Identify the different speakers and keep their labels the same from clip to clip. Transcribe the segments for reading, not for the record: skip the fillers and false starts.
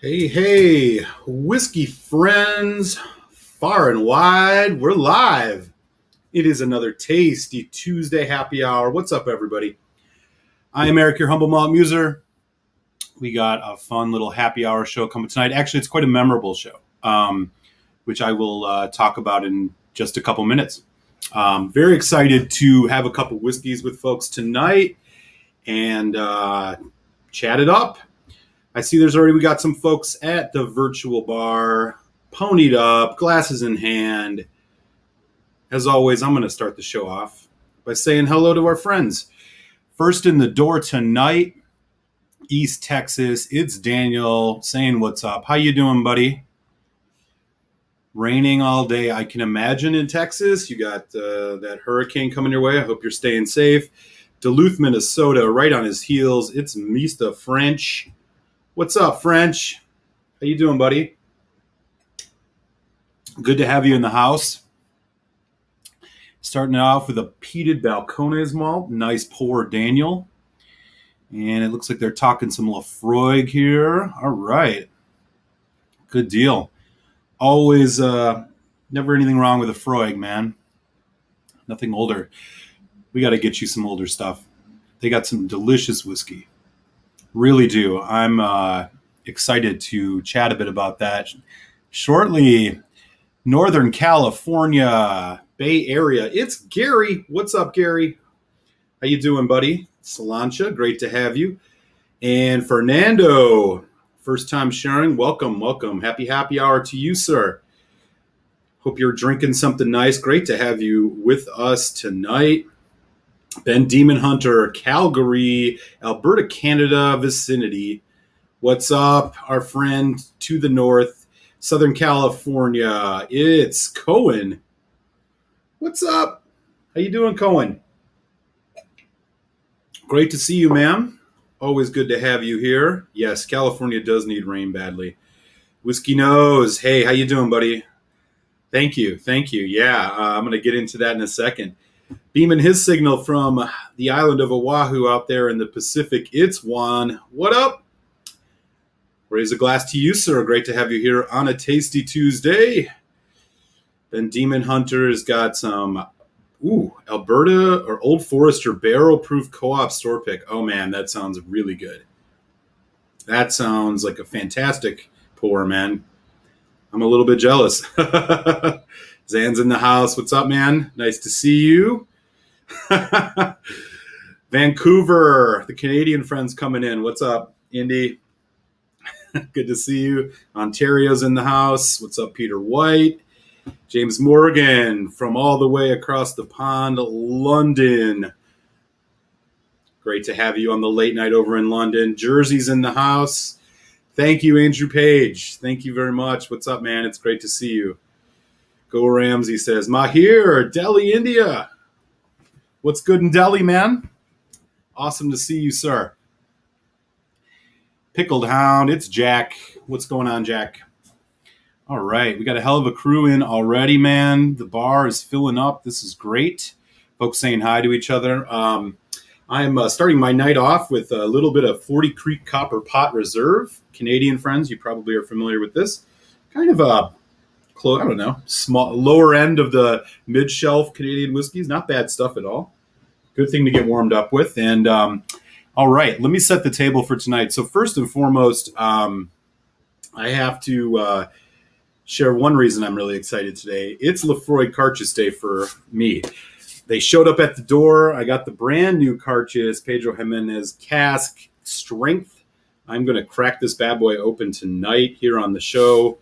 Speaker 1: Hey, hey, whiskey friends, far and wide, we're live. It is another tasty Tuesday happy hour. What's up, everybody? I am Eric, your humble malt muser. We got a fun little happy hour show coming tonight. Actually, it's quite a memorable show, which I will talk about in just a couple minutes. Very excited to have a couple whiskeys with folks tonight and chat it up. I see we got some folks at the virtual bar, ponied up, glasses in hand. As always, I'm going to start the show off by saying hello to our friends. First in the door tonight, East Texas, it's Daniel saying what's up. How you doing, buddy? Raining all day. I can imagine in Texas. You got that hurricane coming your way. I hope you're staying safe. Duluth, Minnesota, right on his heels. It's Mr. French. What's up, French? How you doing, buddy? Good to have you in the house. Starting off with a peated Balcones malt. Nice pour, Daniel. And it looks like they're talking some Laphroaig here. All right. Good deal. Always, never anything wrong with a Laphroaig, man. Nothing older. We got to get you some older stuff. They got some delicious whiskey. Really do. I'm excited to chat a bit about that shortly. Northern California, Bay Area. It's Gary. What's up, Gary? How you doing, buddy? Solancha, great to have you. And Fernando, first time sharing. Welcome, welcome. Happy hour to you, sir. Hope you're drinking something nice. Great to have you with us tonight. Ben Demon Hunter, Calgary, Alberta, Canada vicinity. What's up, our friend to the north, Southern California? It's Cohen. What's up? How you doing, Cohen? Great to see you, ma'am. Always good to have you here. Yes, California does need rain badly. Whiskey Nose, hey, how you doing, buddy? Thank you. Yeah, I'm going to get into that in a second. Beaming his signal from the island of Oahu out there in the Pacific. It's Juan. What up? Raise a glass to you, sir. Great to have you here on a tasty Tuesday. Then Demon Hunter's got some Alberta or Old Forester barrel proof co-op store pick. Oh man, that sounds really good. That sounds like a fantastic pour, man. I'm a little bit jealous. Zan's in the house. What's up, man? Nice to see you. Vancouver, the Canadian friends coming in. What's up, Indy? Good to see you. Ontario's in the house. What's up, Peter White? James Morgan from all the way across the pond, London. Great to have you on the late night over in London. Jersey's in the house. Thank you, Andrew Page. Thank you very much. What's up, man? It's great to see you. Go Ramsey says, Mahir, Delhi, India. What's good in Delhi, man? Awesome to see you, sir. Pickled Hound, it's Jack. What's going on, Jack? All right, we got a hell of a crew in already, man. The bar is filling up. This is great. Folks saying hi to each other. I'm starting my night off with a little bit of 40 Creek Copper Pot Reserve. Canadian friends, you probably are familiar with this. Kind of a small, lower end of the mid-shelf Canadian whiskeys. Not bad stuff at all. Good thing to get warmed up with. And all right, let me set the table for tonight. So first and foremost, I have to share one reason I'm really excited today. It's Laphroaig Cairdeas Day for me. They showed up at the door. I got the brand new Cairdeas Pedro Jimenez Cask Strength. I'm going to crack this bad boy open tonight here on the show.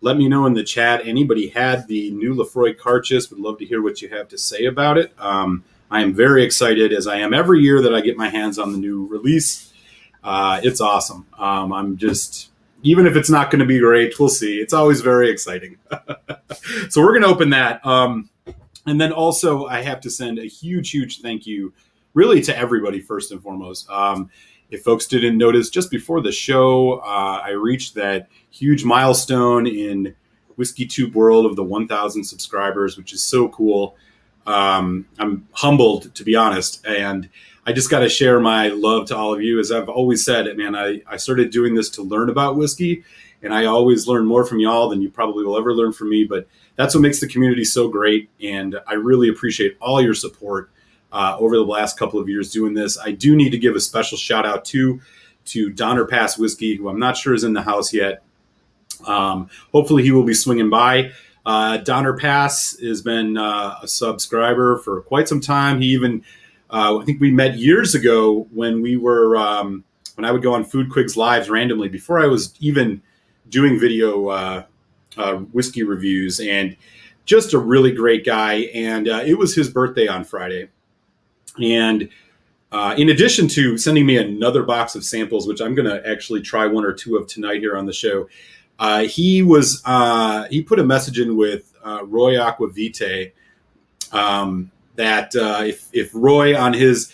Speaker 1: Let me know in the chat. Anybody had the new Laphroaig Cairdeas? Would love to hear what you have to say about it. I am very excited, as I am every year that I get my hands on the new release. It's awesome. I'm just, even if it's not going to be great, we'll see. It's always very exciting. So we're going to open that. And then also I have to send a huge thank you really to everybody first and foremost. If folks didn't notice, just before the show, I reached that huge milestone in Whiskey Tube world of the 1,000 subscribers, which is so cool. I'm humbled, to be honest. And I just got to share my love to all of you. As I've always said, man, I started doing this to learn about whiskey, and I always learn more from y'all than you probably will ever learn from me. But that's what makes the community so great, and I really appreciate all your support over the last couple of years doing this. I do need to give a special shout out to Donner Pass Whiskey, who I'm not sure is in the house yet. Hopefully he will be swinging by. Donner Pass has been a subscriber for quite some time. He even, I think we met years ago when we were, when I would go on Food Quigs Lives randomly before I was even doing video whiskey reviews, and just a really great guy. And it was his birthday on Friday. And in addition to sending me another box of samples, which I'm going to actually try one or two of tonight here on the show, he put a message in with Roy Aquavite that if Roy on his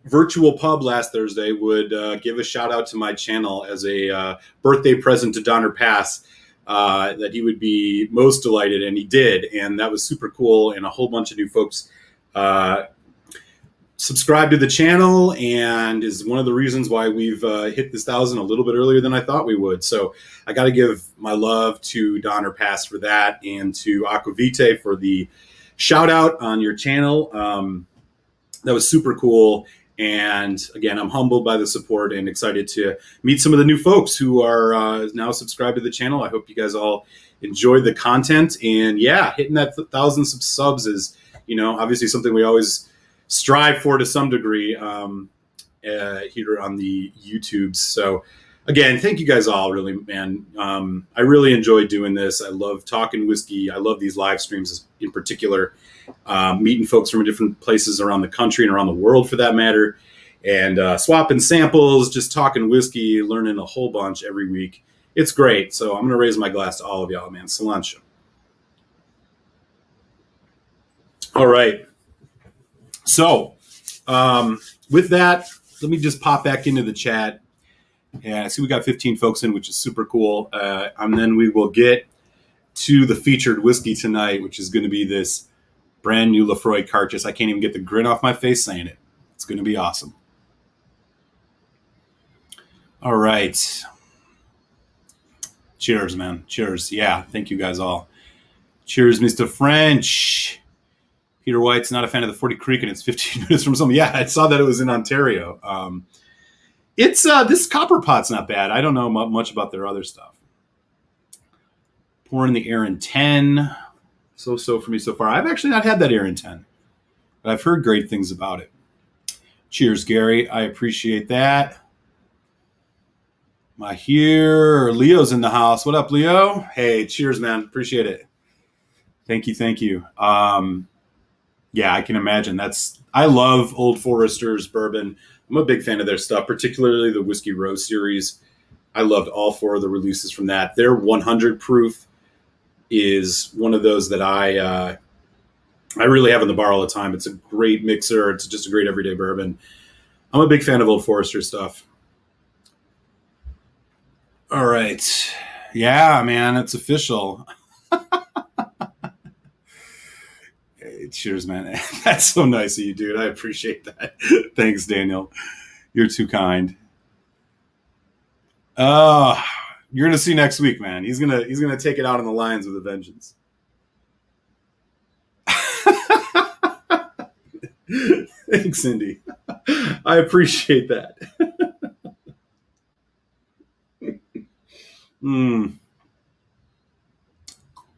Speaker 1: virtual pub last Thursday would give a shout out to my channel as a birthday present to Donner Pass, that he would be most delighted, and he did, and that was super cool. And a whole bunch of new folks subscribe to the channel, and is one of the reasons why we've hit this 1,000 a little bit earlier than I thought we would. So I got to give my love to Donner Pass for that, and to Aquavite for the shout out on your channel. That was super cool. And again, I'm humbled by the support and excited to meet some of the new folks who are now subscribed to the channel. I hope you guys all enjoy the content. And yeah, hitting that 1,000 subs is, obviously something we always strive for to some degree here on the YouTubes. So again, thank you guys all, really, man. I really enjoy doing this. I love talking whiskey. I love these live streams in particular, meeting folks from different places around the country and around the world for that matter, and swapping samples, just talking whiskey, learning a whole bunch every week. It's great. So I'm going to raise my glass to all of y'all, man. Cilantro. All right. So with that, let me just pop back into the chat. And I see we got 15 folks in, which is super cool. And then we will get to the featured whiskey tonight, which is going to be this brand new Laphroaig Cairdeas. I can't even get the grin off my face saying it. It's going to be awesome. All right. Cheers, man. Cheers. Yeah, thank you guys all. Cheers, Mr. French. Peter White's not a fan of the 40 Creek, and it's 15 minutes from something. Yeah, I saw that it was in Ontario. It's this Copper Pot's not bad. I don't know much about their other stuff. Pouring the Aaron 10. So for me so far. I've actually not had that Aaron 10, but I've heard great things about it. Cheers, Gary. I appreciate that. Leo's in the house. What up, Leo? Hey, cheers, man. Appreciate it. Thank you. Yeah, I can imagine. I love Old Forester's bourbon. I'm a big fan of their stuff, particularly the Whiskey Rose series. I loved all 4 of the releases from that. Their 100 proof is one of those that I really have in the bar all the time. It's a great mixer. It's just a great everyday bourbon. I'm a big fan of Old Forester stuff. All right. Yeah, man, it's official. Cheers, man. That's so nice of you, dude. I appreciate that. Thanks, Daniel. You're too kind. You're gonna see next week, man. He's gonna take it out on the Lions with a vengeance. Thanks, Cindy. I appreciate that.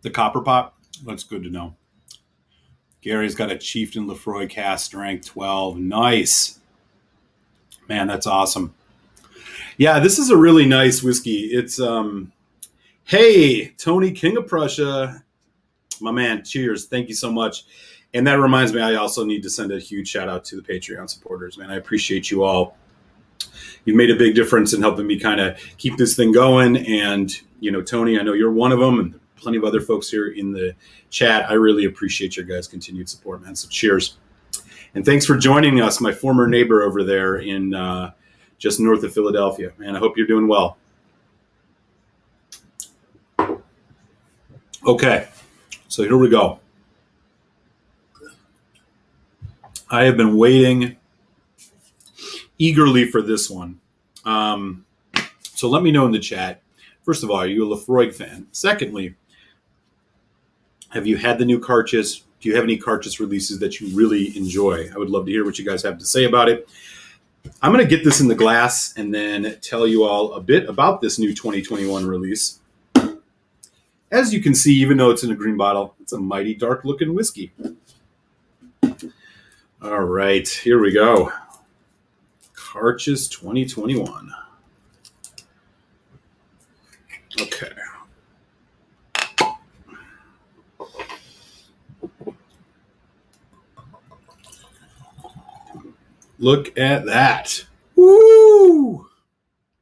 Speaker 1: The Copper Pot. That's good to know. Gary's got a Chieftain Laphroaig Cask Strength 12. Nice. Man, that's awesome. Yeah, this is a really nice whiskey. It's, hey, Tony, King of Prussia. My man, cheers. Thank you so much. And that reminds me, I also need to send a huge shout out to the Patreon supporters, man. I appreciate you all. You've made a big difference in helping me kind of keep this thing going. And, Tony, I know you're one of them, and plenty of other folks here in the chat. I really appreciate your guys' continued support, man. So cheers. And thanks for joining us, my former neighbor over there in just north of Philadelphia. Man, I hope you're doing well. Okay, so here we go. I have been waiting eagerly for this one. So let me know in the chat. First of all, are you a Laphroaig fan? Secondly, have you had the new Cairdeas? Do you have any Cairdeas releases that you really enjoy? I would love to hear what you guys have to say about it. I'm going to get this in the glass and then tell you all a bit about this new 2021 release. As you can see, even though it's in a green bottle, it's a mighty dark-looking whiskey. All right, here we go. Cairdeas 2021. Okay. Look at that. Woo!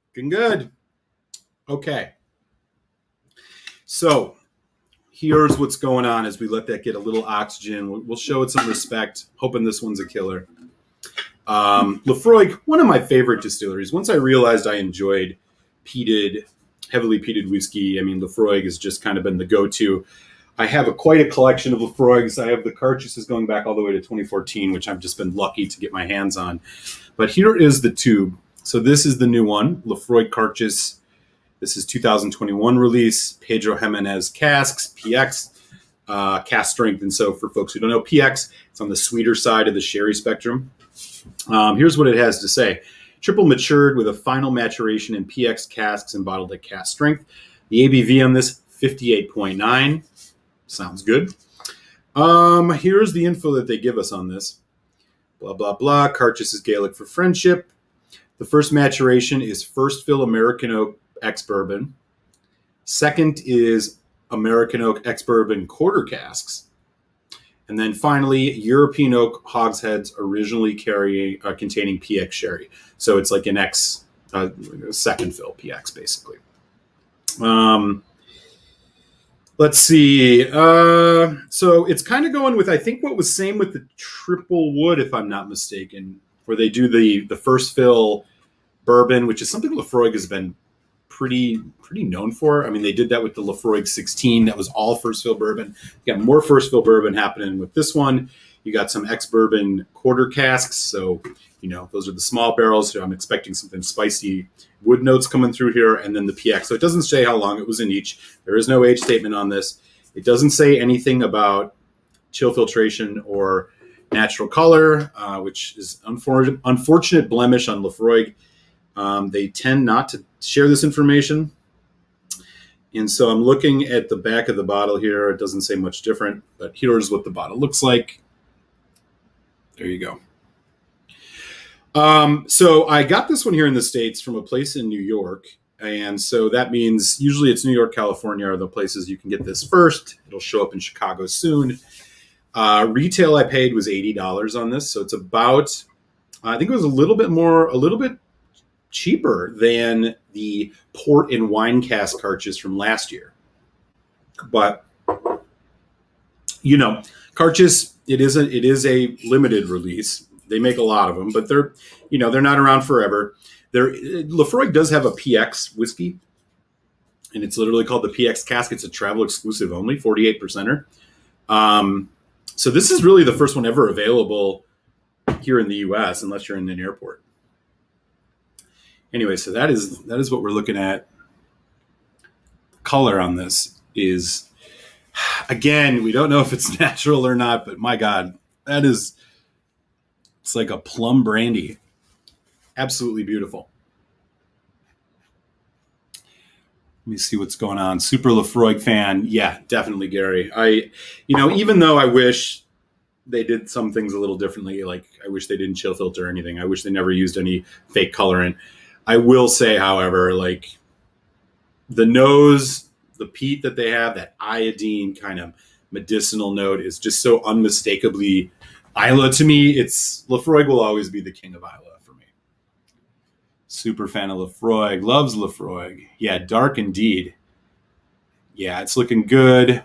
Speaker 1: Looking good. Okay. So here's what's going on as we let that get a little oxygen. We'll show it some respect, hoping this one's a killer. Laphroaig, one of my favorite distilleries. Once I realized I enjoyed heavily peated whiskey, I mean, Laphroaig has just kind of been the go-to. I have quite a collection of Laphroaigs. I have the Cairdeas going back all the way to 2014, which I've just been lucky to get my hands on. But here is the tube. So this is the new one, Laphroaig Cairdeas. This is 2021 release, Pedro Jimenez casks, PX Cask Strength. And so for folks who don't know, PX, it's on the sweeter side of the sherry spectrum. Here's what it has to say. Triple matured with a final maturation in PX casks and bottled at cask strength. The ABV on this, 58.9. Sounds good. Here's the info that they give us on this. Blah, blah, blah. Cairdeas is Gaelic for friendship. The first maturation is first fill American oak ex-bourbon. Second is American oak ex-bourbon quarter casks. And then finally, European oak hogsheads originally containing PX sherry. So it's like an second fill PX, basically. Let's see. So it's kind of going with, I think, what was same with the triple wood, if I'm not mistaken, where they do the first fill bourbon, which is something Laphroaig has been pretty known for. I mean, they did that with the Laphroaig 16. That was all first fill bourbon. You got more first fill bourbon happening with this one. You got some ex-bourbon quarter casks. So, those are the small barrels. So I'm expecting something spicy wood notes coming through here, and then the PX. So it doesn't say how long it was in each. There is no age statement on this. It doesn't say anything about chill filtration or natural color, which is unfortunate blemish on Laphroaig. They tend not to share this information. And so I'm looking at the back of the bottle here. It doesn't say much different, but here's what the bottle looks like. There you go. So I got this one here in the States from a place in New York. And so that means usually it's New York, California are the places you can get this first. It'll show up in Chicago soon. Retail I paid was $80 on this. So it's about, I think it was a little bit cheaper than the port and wine cask Cairdeas from last year. But, Cairdeas, it is a limited release. They make a lot of them, but they're not around forever. Laphroaig does have a PX whiskey, and it's literally called the PX Cask. It's a travel exclusive only, 48%er. So this is really the first one ever available here in the U.S., unless you're in an airport. Anyway, so that is what we're looking at. Color on this is, again, we don't know if it's natural or not, but my God, it's like a plum brandy. Absolutely beautiful. Let me see what's going on. Super Laphroaig fan. Yeah, definitely, Gary. Even though I wish they did some things a little differently, like I wish they didn't chill filter or anything. I wish they never used any fake colorant. I will say, however, like the nose, the peat that they have, that iodine kind of medicinal note is just so unmistakably Islay to me. Laphroaig will always be the king of Islay for me. Super fan of Laphroaig. Loves Laphroaig. Yeah, dark indeed. Yeah, it's looking good.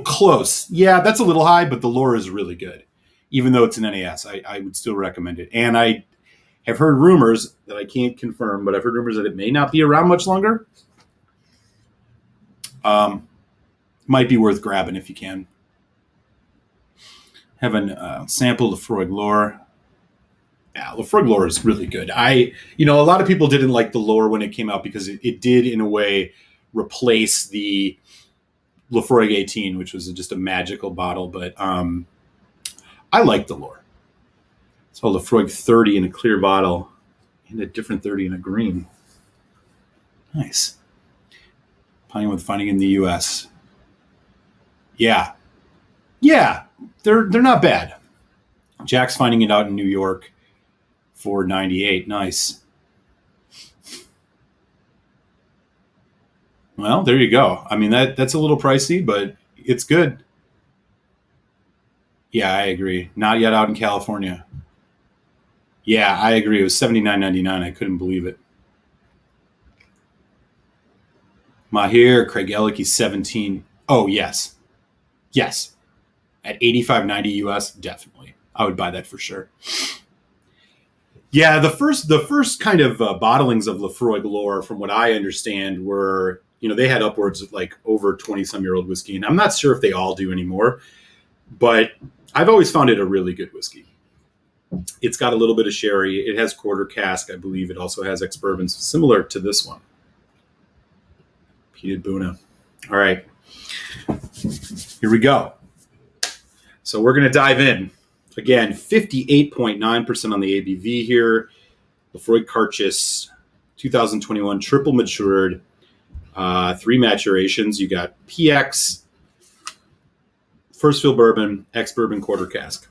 Speaker 1: Close. Yeah, that's a little high, but the lore is really good. Even though it's an NAS, I would still recommend it. And I have heard rumors that I can't confirm, but I've heard rumors that it may not be around much longer. Might be worth grabbing if you can. Have a sample of Laphroaig Lore. Yeah, Laphroaig Lore is really good. A lot of people didn't like the lore when it came out because it did, in a way, replace the Laphroaig 18, which was just a magical bottle. But I like the lore. So Laphroaig 30 in a clear bottle and a different 30 in a green. Nice. Playing with finding in the U.S. Yeah, they're not bad. Jack's finding it out in New York for $98. Nice. Well, there you go. I mean, that's a little pricey, but it's good. Yeah, I agree. Not yet out in California. Yeah, I agree. It was $79.99. I couldn't believe it. Mahir, Craig Ellicky, 17. Oh, yes. Yes. At $85.90 US, definitely. I would buy that for sure. Yeah, the first kind of bottlings of Laphroaig Lore, from what I understand, were, they had upwards of like over 20-some-year-old whiskey. And I'm not sure if they all do anymore, but I've always found it a really good whiskey. It's got a little bit of sherry. It has quarter cask, I believe. It also has ex-bourbons, similar to this one. Peated Buna. All right. Here we go. So we're going to dive in. Again, 58.9% on the ABV here. Laphroaig Cairdeas, 2021, triple matured, 3 maturations. You got PX, first fill bourbon, ex-bourbon quarter cask.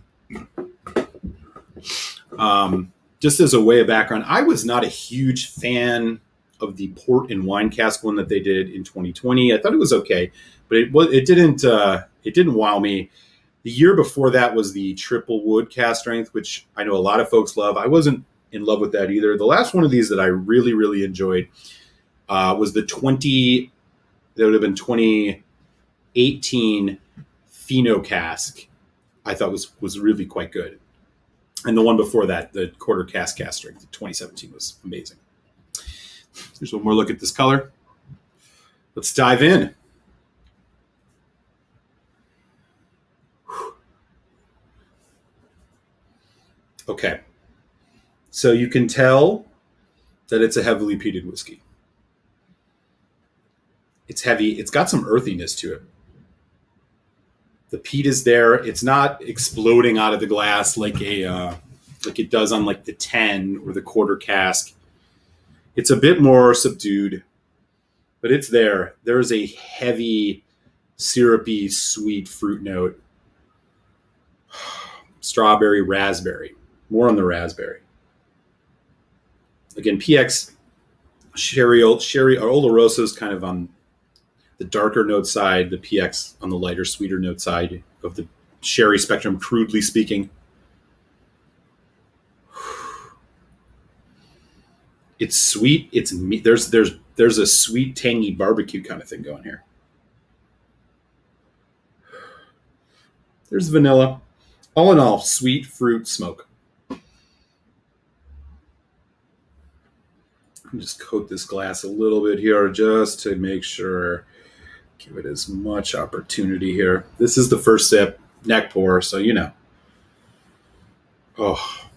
Speaker 1: Just as a way of background, I was not a huge fan of the port and wine cask one that they did in 2020. I thought it was okay, but it didn't wow me. The year before that was the triple wood cask strength, which I know a lot of folks love. I wasn't in love with that either. The last one of these that I really, really enjoyed was the 2018 Fino cask. I thought was really quite good. And the one before that, the quarter cask strength, the 2017, was amazing. Here's one more look at this color. Let's dive in. Okay. So you can tell that it's a heavily peated whiskey. It's heavy. It's got some earthiness to it. The peat is there. It's not exploding out of the glass like it does on like the 10 or the quarter cask. It's a bit more subdued, but it's there. There's a heavy, syrupy, sweet fruit note. Strawberry, raspberry. More on the raspberry. Again, PX sherry or Oloroso is kind of on the darker note side, the PX on the lighter, sweeter note side of the sherry spectrum, crudely speaking. It's sweet. It's there's a sweet, tangy barbecue kind of thing going here. There's vanilla. All in all, sweet fruit smoke. Just coat this glass a little bit here just to make sure, give it as much opportunity here. This is the first sip, neck pour, so Oh,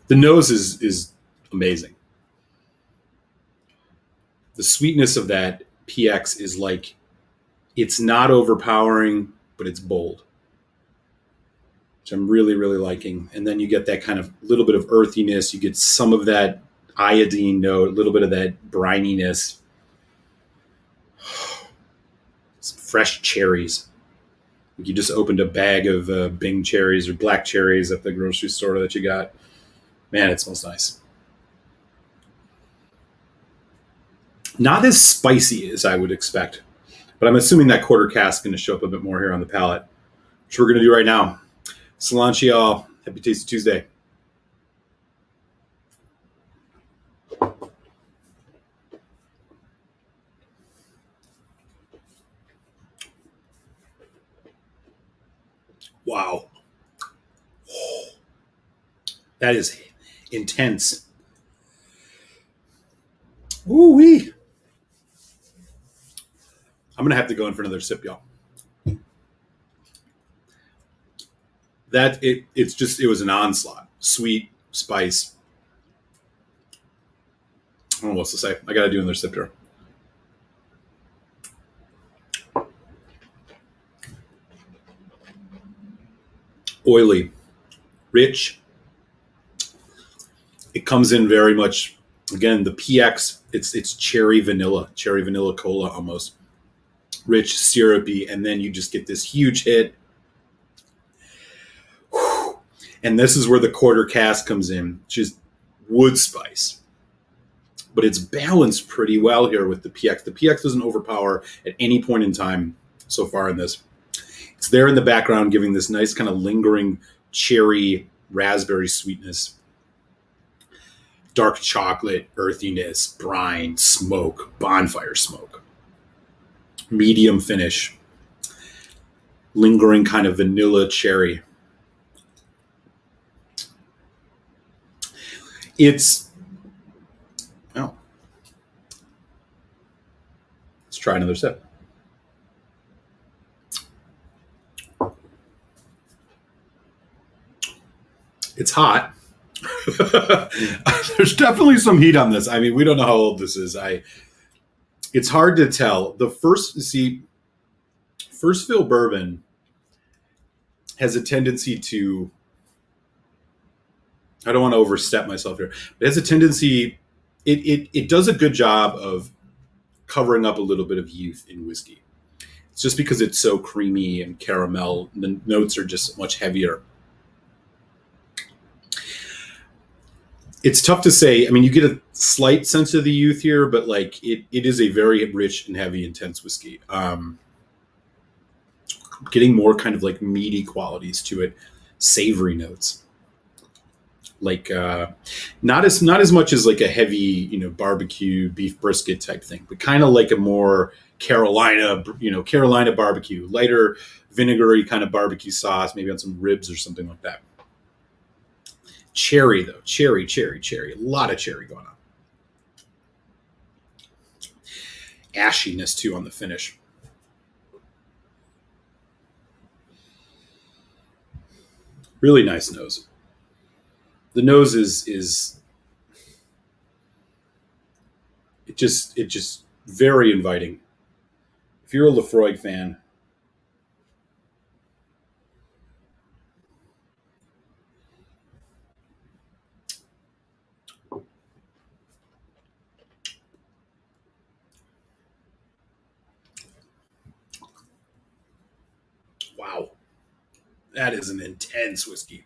Speaker 1: the nose is amazing. The sweetness of that PX is like, it's not overpowering, but it's bold, which I'm really, really liking. And then you get that kind of little bit of earthiness. You get some of that iodine note, a little bit of that brininess. Some fresh cherries. You just opened a bag of Bing cherries or black cherries at the grocery store that you got. Man, it smells nice. Not as spicy as I would expect, but I'm assuming that quarter cask is going to show up a bit more here on the palate, which we're going to do right now. Salanchi y'all. Happy Tasty Tuesday. Wow. That is intense. Ooh-wee. I'm going to have to go in for another sip, y'all. it was an onslaught. Sweet, spice. I don't know what to say. I got to do another sip here. Oily, rich. It comes in very much, again, the PX, it's cherry vanilla cola almost. Rich, syrupy, and then you just get this huge hit. And this is where the quarter cask comes in, just wood spice. But it's balanced pretty well here with the PX. The PX doesn't overpower at any point in time so far in this. It's there in the background, giving this nice kind of lingering cherry, raspberry sweetness. Dark chocolate, earthiness, brine, smoke, bonfire smoke. Medium finish. Lingering kind of vanilla cherry. It's, well, let's try another sip. It's hot. There's definitely some heat on this. I mean, we don't know how old this is. It's hard to tell. First fill bourbon has a tendency to, I don't want to overstep myself here. It has a tendency, it does a good job of covering up a little bit of youth in whiskey. It's just because it's so creamy and caramel, the notes are just much heavier. It's tough to say. I mean, you get a slight sense of the youth here, but like it is a very rich and heavy, intense whiskey. Getting more kind of like meaty qualities to it, savory notes. Like not as much as like a heavy, barbecue beef brisket type thing, but kind of like a more Carolina barbecue, lighter vinegary kind of barbecue sauce, maybe on some ribs or something like that. Cherry though, cherry, a lot of cherry going on. Ashiness too on the finish. Really nice nose. The nose is it just very inviting. If you're a Laphroaig fan, wow, that is an intense whiskey.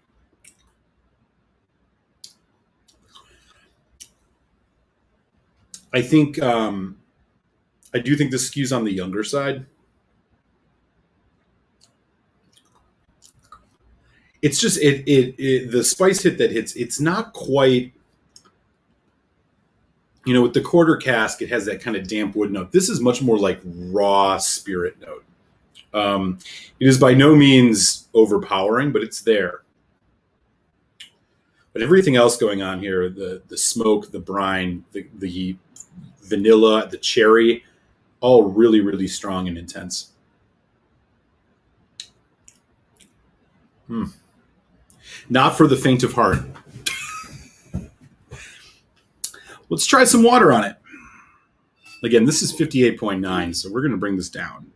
Speaker 1: I think I do think this skews on the younger side. It's just the spice hit that hits. It's not quite, with the quarter cask. It has that kind of damp wood note. This is much more like raw spirit note. It is by no means overpowering, but it's there. But everything else going on here, the smoke, the brine, the vanilla, the cherry, all really, really strong and intense. Not for the faint of heart. Let's try some water on it. Again, this is 58.9, so we're going to bring this down.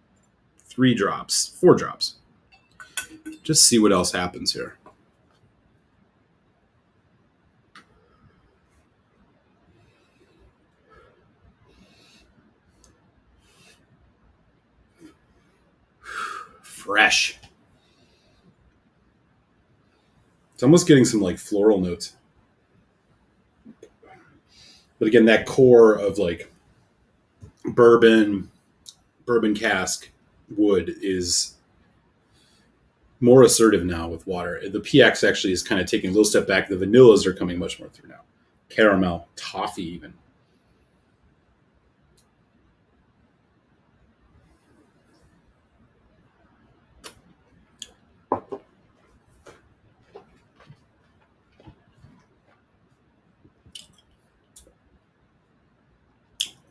Speaker 1: 4 drops. Just see what else happens here. Fresh. It's almost getting some like floral notes. But again, that core of like bourbon cask wood is more assertive now with water. The PX actually is kind of taking a little step back. The vanillas are coming much more through now. Caramel, toffee even.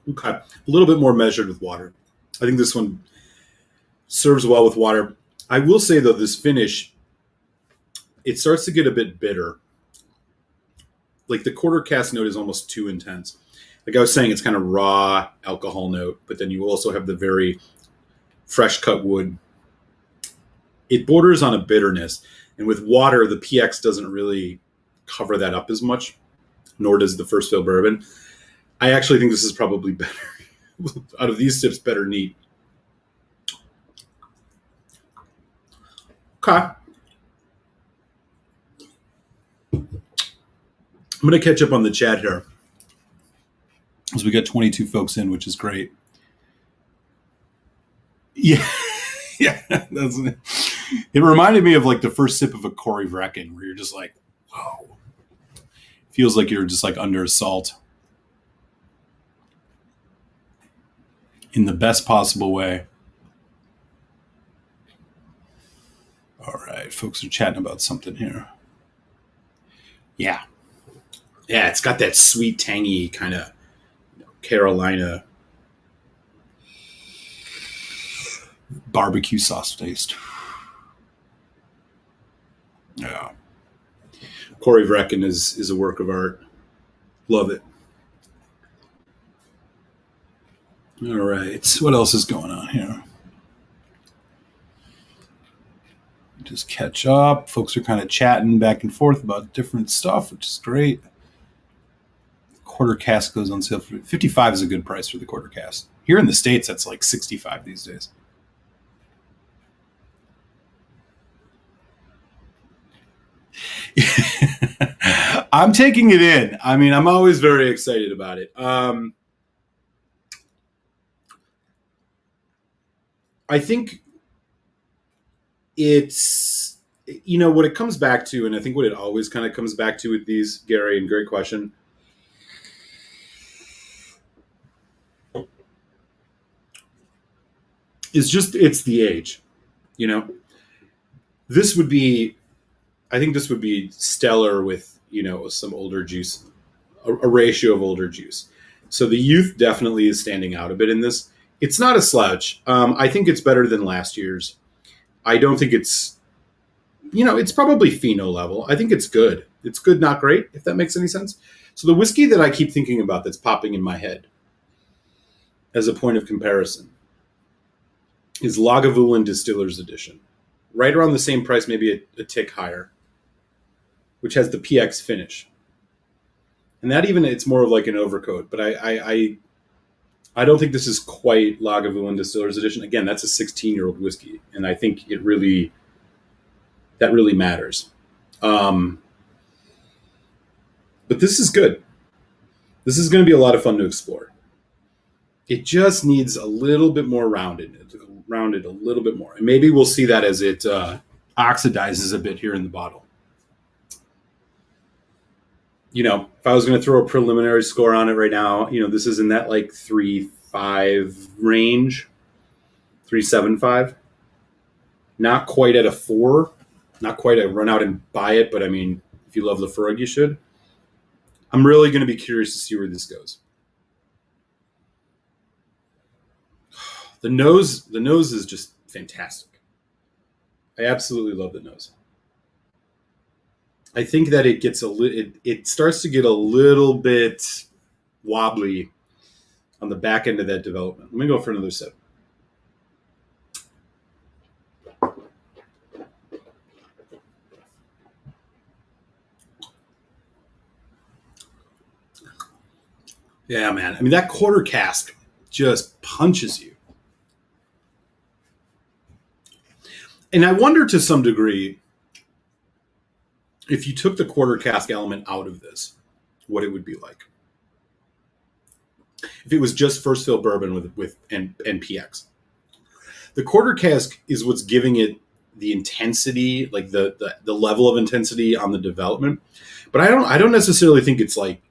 Speaker 1: Okay, a little bit more measured with water. I think this one serves well with water. I will say, though, this finish, it starts to get a bit bitter. Like the quarter cask note is almost too intense. Like I was saying, it's kind of raw alcohol note, but then you also have the very fresh cut wood. It borders on a bitterness. And with water, the PX doesn't really cover that up as much, nor does the first fill bourbon. I actually think this is probably better. Out of these sips, better neat. Okay. I'm going to catch up on the chat here, as we got 22 folks in, which is great. Yeah. Yeah. It reminded me of like the first sip of a Corey Vrecken, where you're just like, whoa. Feels like you're just like under assault. In the best possible way. All right. Folks are chatting about something here. Yeah. Yeah, it's got that sweet, tangy kind of Carolina barbecue sauce taste. Yeah. Corey Vrecken is a work of art. Love it. All right. What else is going on here? Just catch up. Folks are kind of chatting back and forth about different stuff, which is great. Quarter cask goes on sale for $55 is a good price for the quarter cask. Here in the States, that's like $65 these days. I'm taking it in. I mean, I'm always very excited about it. I think it's, what it comes back to, and I think what it always kind of comes back to with these, Gary, and great question. It's the age, This would be, I think this would be stellar with, some older juice, a ratio of older juice. So the youth definitely is standing out a bit in this. It's not a slouch. I think it's better than last year's. I don't think it's, it's probably pheno level. I think it's good. It's good, not great, if that makes any sense. So the whiskey that I keep thinking about that's popping in my head as a point of comparison is Lagavulin Distillers Edition. Right around the same price, maybe a tick higher, which has the PX finish. And that even, it's more of like an overcoat. But I don't think this is quite Lagavulin Distillers Edition. Again, that's a 16-year-old whiskey. And I think that really matters. But this is good. This is going to be a lot of fun to explore. It just needs a little bit more rounded a little bit more. And maybe we'll see that as it oxidizes a bit here in the bottle. If I was going to throw a preliminary score on it right now, this is in that like 3.5 range, 3.75. Not quite at a 4, not quite a run out and buy it, but I mean, if you love Laphroaig, you should. I'm really going to be curious to see where this goes. The nose is just fantastic. I absolutely love the nose. I think that it gets it starts to get a little bit wobbly on the back end of that development. Let me go for another sip. Yeah, man. I mean, that quarter cask just punches you. And I wonder to some degree, if you took the quarter cask element out of this, what it would be like. If it was just first fill bourbon with PX. The quarter cask is what's giving it the intensity, like the level of intensity on the development. But I don't necessarily think it's like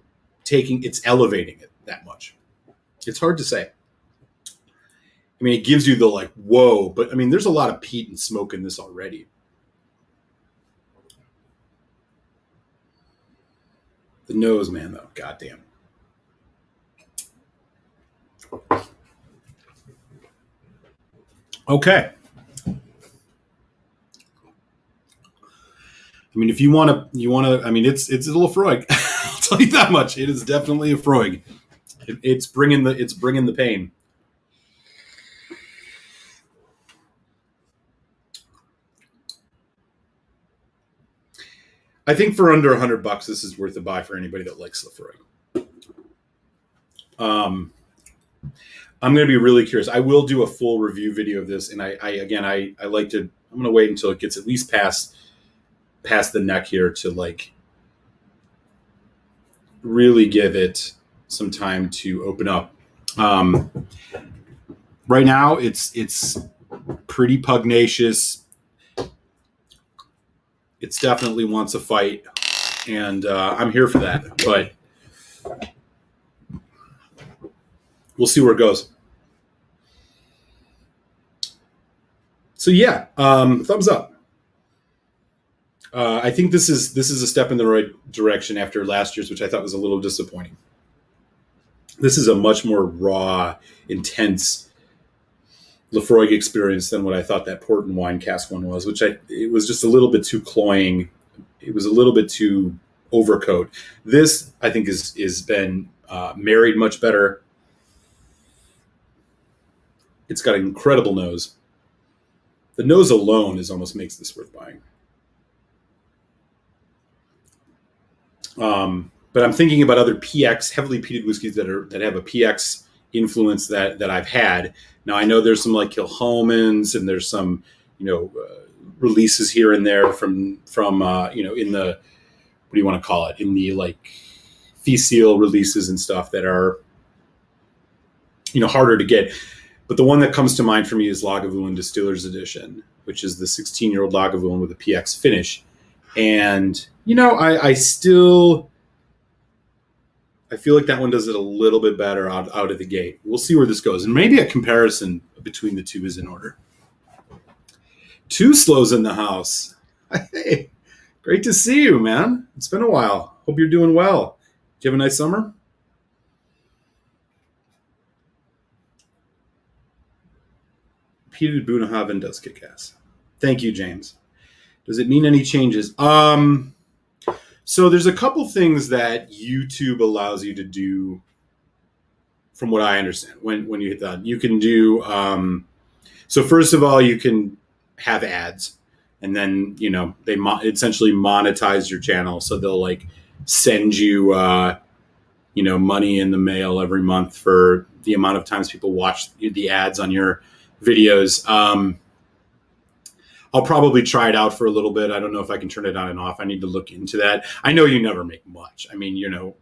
Speaker 1: it's elevating it that much. It's hard to say. I mean, it gives you the like, whoa, but I mean, there's a lot of peat and smoke in this already. The nose, man, though. Goddamn. Okay. I mean, if you want to. I mean, it's a Laphroaig. I'll tell you that much. It is definitely a Laphroaig. It's bringing the pain. I think for under $100, this is worth a buy for anybody that likes Laphroaig. I'm going to be really curious. I will do a full review video of this, and I like to. I'm going to wait until it gets at least past the neck here to like really give it some time to open up. Right now, it's pretty pugnacious. It definitely wants a fight, and I'm here for that. But we'll see where it goes. So yeah, thumbs up. I think this is a step in the right direction after last year's, which I thought was a little disappointing. This is a much more raw, intense Laphroaig experience than what I thought that port and wine cask one was, it was just a little bit too cloying. It was a little bit too overcoat. This, I think, is been married much better. It's got an incredible nose. The nose alone almost makes this worth buying. But I'm thinking about other PX, heavily peated whiskeys that have a PX influence that I've had. Now, I know there's some like Kilchoman's, and there's some, releases here and there from in the, what do you want to call it? In the like fee seal releases and stuff that are, harder to get. But the one that comes to mind for me is Lagavulin Distillers Edition, which is the 16-year-old Lagavulin with a PX finish. And, I feel like that one does it a little bit better out of the gate. We'll see where this goes. And maybe a comparison between the two is in order. Two slows in the house. Hey, great to see you, man. It's been a while. Hope you're doing well. Did you have a nice summer? Peated Bunahaven does kick ass. Thank you, James. Does it mean any changes? So there's a couple things that YouTube allows you to do, from what I understand, when you hit that. You can do, so first of all, you can have ads, and then, they essentially monetize your channel. So they'll like send you, money in the mail every month for the amount of times people watch the ads on your videos. I'll probably try it out for a little bit. I don't know if I can turn it on and off. I need to look into that. I know you never make much. I mean,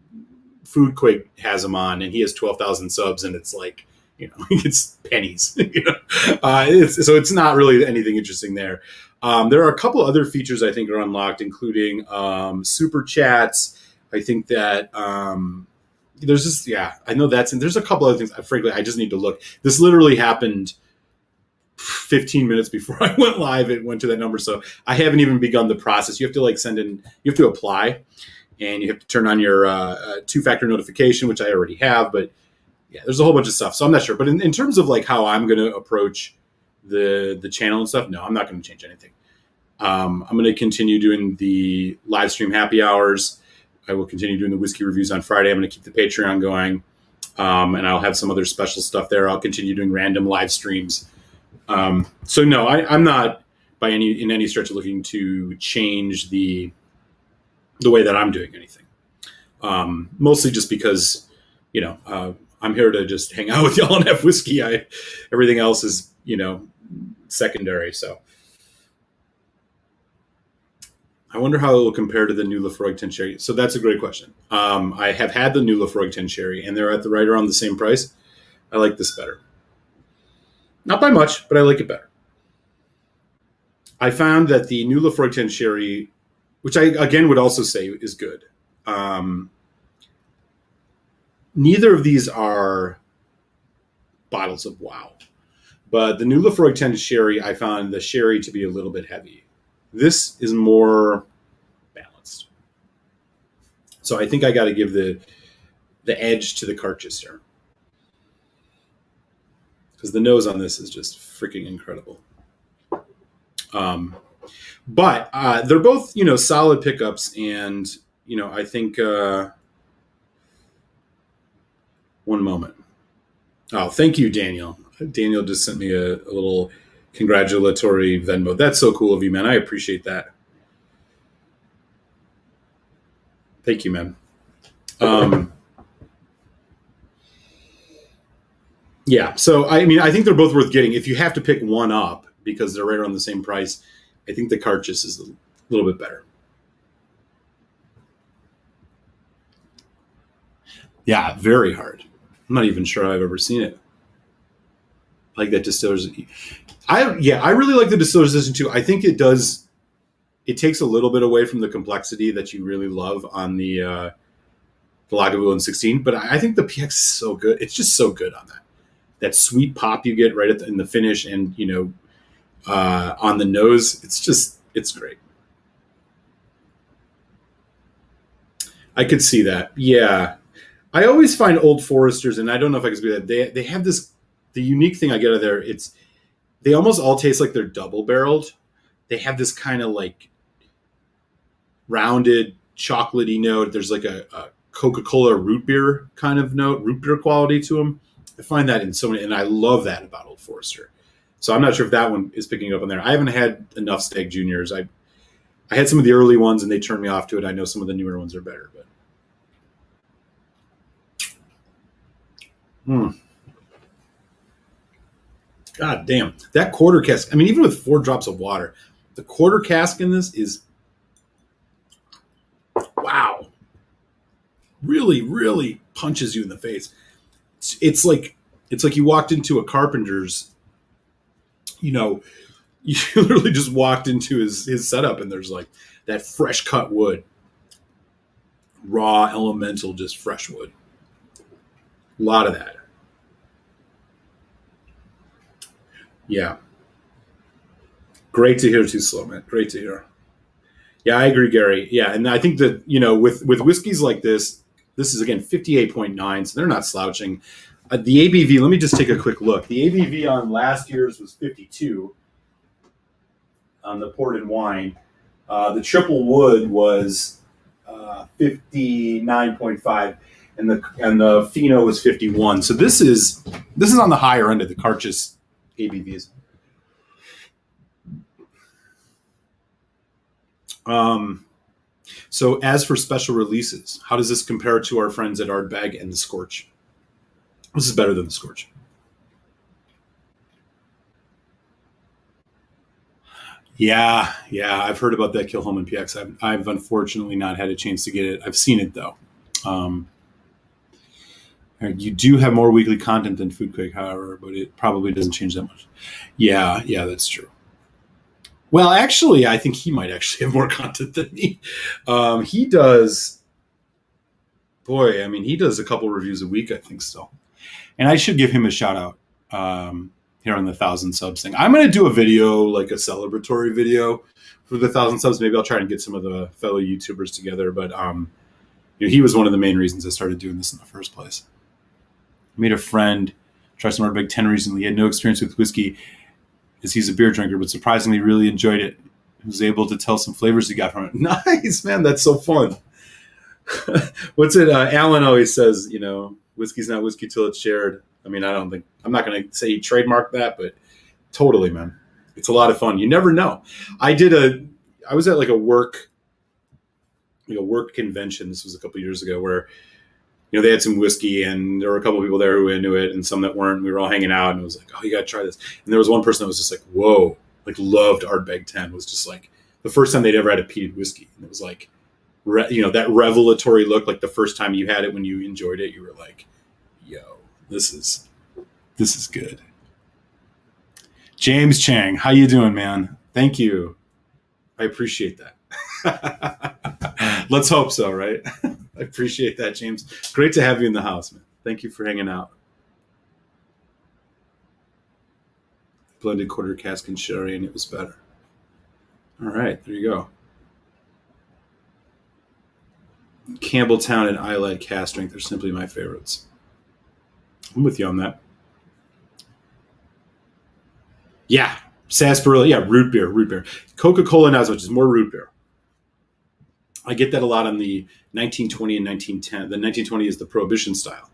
Speaker 1: Food Quake has him on, and he has 12,000 subs, and it's like, it's pennies. So it's not really anything interesting there. There are a couple other features I think are unlocked, including super chats. I think that there's just, I know and there's a couple other things. Frankly, I just need to look. This literally happened 15 minutes before I went live. It went to that number. So I haven't even begun the process. You have to you have to apply, and you have to turn on your two-factor notification, which I already have, but yeah, there's a whole bunch of stuff. So I'm not sure, but in terms of like how I'm going to approach the channel and stuff, no, I'm not going to change anything. I'm going to continue doing the live stream happy hours. I will continue doing the whiskey reviews on Friday. I'm going to keep the Patreon going. And I'll have some other special stuff there. I'll continue doing random live streams. So no, I'm not in any stretch looking to change the way that I'm doing anything. Mostly just because, I'm here to just hang out with y'all and have whiskey. Everything else is, secondary. So I wonder how it will compare to the new Laphroaig 10 Sherry. So that's a great question. I have had the new Laphroaig 10 Sherry, and they're at right around the same price. I like this better. Not by much, but I like it better. I found that the new Laphroaig 10 Sherry, which I, again, would also say is good. Neither of these are bottles of wow. But the new Laphroaig 10 Sherry, I found the sherry to be a little bit heavy. This is more balanced. So I think I got to give the edge to the Cairdeas here. Because the nose on this is just freaking incredible. But they're both, solid pickups. And, I think, one moment. Oh, thank you, Daniel. Daniel just sent me a little congratulatory Venmo. That's so cool of you, man. I appreciate that. Thank you, man. Yeah. So, I think they're both worth getting. If you have to pick one up because they're right around the same price, I think the Cairdeas is a little bit better. Yeah, very hard. I'm not even sure I've ever seen it. Like that Distillers. I really like the Distillers edition too. I think it does. It takes a little bit away from the complexity that you really love on the Lagavulin 16, but I think the PX is so good. It's just so good on that. That sweet pop you get right in the finish, and on the nose, it's great. I could see that. Yeah, I always find Old Foresters, and I don't know if I can do that. They have this the unique thing I get out of there. They almost all taste like they're double barreled. They have this kind of like rounded chocolatey note. There's like a Coca-Cola root beer kind of note, root beer quality to them. I find that in so many, and I love that about Old Forester. So I'm not sure if that one is picking up on there. I haven't had enough Stag Juniors. I had some of the early ones, and they turned me off to it. I know some of the newer ones are better, but God damn, that quarter cask. I mean, even with 4 drops of water, the quarter cask in this is wow. Really, really punches you in the face. It's like you walked into a carpenter's. You literally just walked into his setup, and there's like that fresh cut wood, raw elemental, just fresh wood. A lot of that. Yeah. Great to hear. Too slow, man. Great to hear. Yeah, I agree, Gary. Yeah, and I think that with whiskeys like this is again 58.9, so they're not slouching. The ABV. Let me just take a quick look. The ABV on last year's was 52 on the port and wine. The triple wood was 59.5, and the pheno was 51. So this is on the higher end of the Cairdeas ABVs. So as for special releases, how does this compare to our friends at Ardbeg and the Scorch? This is better than the Scorch. Yeah, I've heard about that Kilchoman PX. I've unfortunately not had a chance to get it. I've seen it though. You do have more weekly content than Foodquake, however, but it probably doesn't change that much. Yeah, that's true. Well, actually, I think he might actually have more content than me. He does. Boy, I mean, he does a couple reviews a week, I think, still. And I should give him a shout out here on the 1,000 subs thing. I'm going to do a video, like a celebratory video for the 1,000 subs. Maybe I'll try and get some of the fellow YouTubers together. But he was one of the main reasons I started doing this in the first place. I made a friend try some Ardbeg 10 recently. He had no experience with whiskey, as he's a beer drinker, but surprisingly really enjoyed it. He was able to tell some flavors he got from it. Nice, man. That's so fun. What's it? Alan always says, whiskey's not whiskey till it's shared. I mean, I'm not going to say he trademarked that, but totally, man. It's a lot of fun. You never know. I was at like a work convention. This was a couple years ago where, they had some whiskey, and there were a couple of people there who were into it and some that weren't. We were all hanging out, and it was like, oh, you got to try this. And there was one person that was just like, whoa, like loved Ardbeg 10. Was just like the first time they'd ever had a peated whiskey. And it was like, that revelatory look, like the first time you had it, when you enjoyed it, you were like, yo, this is good. James Chang, how you doing, man? Thank you. I appreciate that. Let's hope so, right? I appreciate that, James. Great to have you in the house, man. Thank you for hanging out. Blended quarter cask and sherry, and it was better. All right, there you go. Campbelltown and Laphroaig Cask Strength are simply my favorites. I'm with you on that. Yeah, Sarsaparilla, yeah, root beer. Coca-Cola not as much, is more root beer. I get that a lot on the 1920 and 1910. The 1920 is the Prohibition style.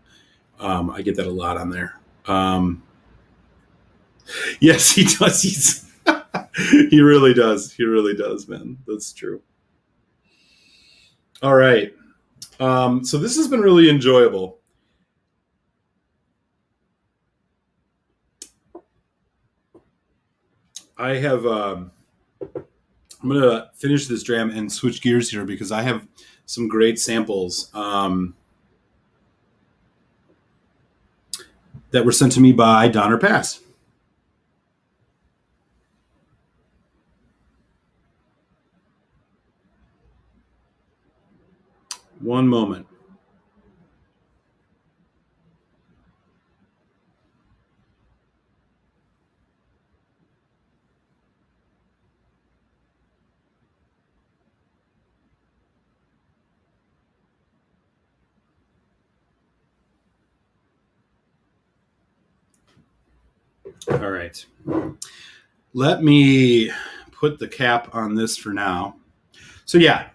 Speaker 1: I get that a lot on there. Yes, he does. He really does. He really does, man. That's true. All right. So this has been really enjoyable. I have. I'm going to finish this dram and switch gears here because I have some great samples that were sent to me by Donner Pass. One moment. All right. Let me put the cap on this for now. So yeah,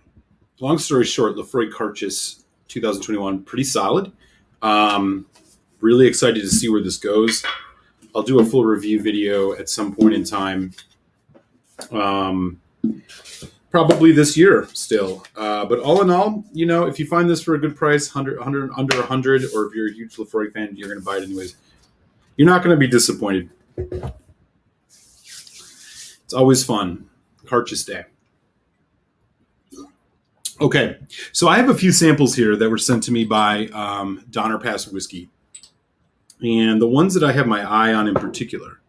Speaker 1: long story short, Laphroaig Cairdeas 2021, pretty solid. Really excited to see where this goes. I'll do a full review video at some point in time. Probably this year still. But all in all, if you find this for a good price, 100, under 100, or if you're a huge Laphroaig fan, you're going to buy it anyways. You're not going to be disappointed. It's always fun. Cairdeas Day. Okay, so I have a few samples here that were sent to me by Donner Pass Whiskey. And the ones that I have my eye on in particular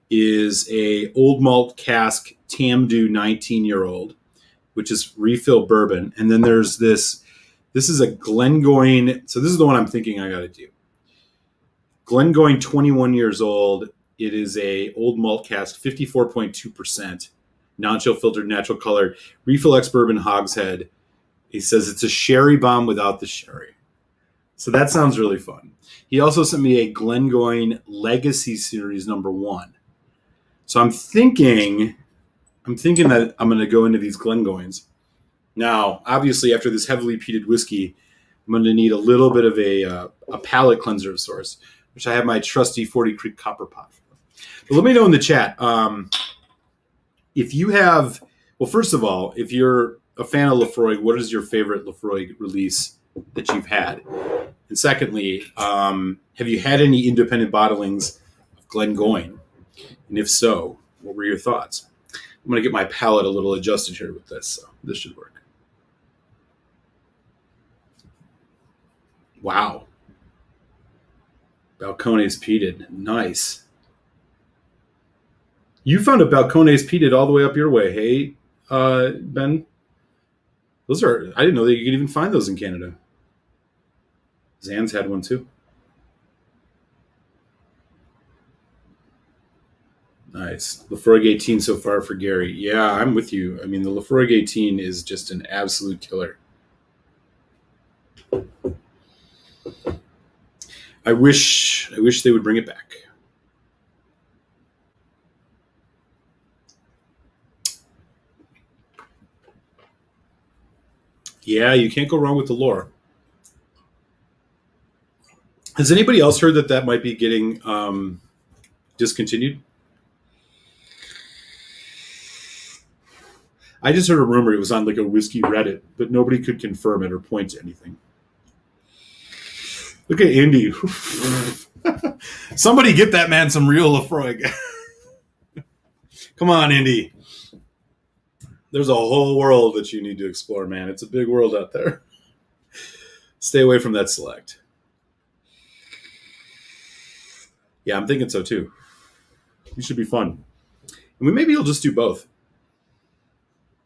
Speaker 1: is a old malt cask Tamdu 19-year-old, which is refill bourbon. And then there's this is a Glengoin. So this is the one I'm thinking I got to do. Glengoin 21 years old. It is a old malt cask, 54.2%, non-chill filtered, natural colored, refill ex-bourbon hogshead. He says it's a sherry bomb without the sherry. So that sounds really fun. He also sent me a Glengoin Legacy Series #1. So I'm thinking that I'm going to go into these Glengoins. Now, obviously, after this heavily peated whiskey, I'm going to need a little bit of a palate cleanser of sorts, which I have my trusty 40 Creek copper pot for. But let me know in the chat if you have. Well, first of all, if you're a fan of Laphroaig, what is your favorite Laphroaig release that you've had? And secondly, have you had any independent bottlings of Glengoin? And if so, what were your thoughts? I'm going to get my palate a little adjusted here with this, so this should work. Wow. Balcones peated. Nice. You found a Balcones peated all the way up your way, hey, Ben? Those are, I didn't know that you could even find those in Canada. Zan's had one too. Nice. Laphroaig 18 so far for Gary. Yeah, I'm with you. I mean, the Laphroaig 18 is just an absolute killer. I wish they would bring it back. Yeah, you can't go wrong with the lore. Has anybody else heard that might be getting discontinued? I just heard a rumor it was on like a whiskey Reddit, but nobody could confirm it or point to anything. Look at Indy. Somebody get that man some real Laphroaig. Come on, Indy. There's a whole world that you need to explore, man. It's a big world out there. Stay away from that select. Yeah, I'm thinking so too. It should be fun. And maybe you'll just do both.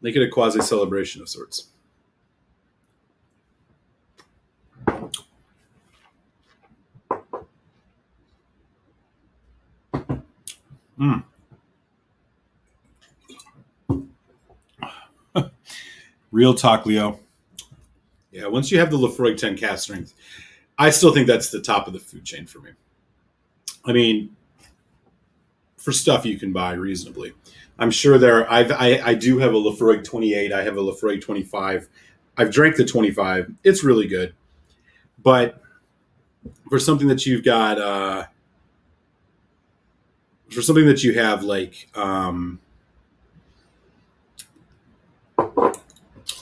Speaker 1: Make it a quasi-celebration of sorts. Real talk, Leo. Yeah, once you have the Laphroaig 10 Cask Strength, I still think that's the top of the food chain for me. I mean, for stuff you can buy reasonably. I'm sure I do have a Laphroaig 28. I have a Laphroaig 25. I've drank the 25. It's really good. But for something that you've got, for something that you have like on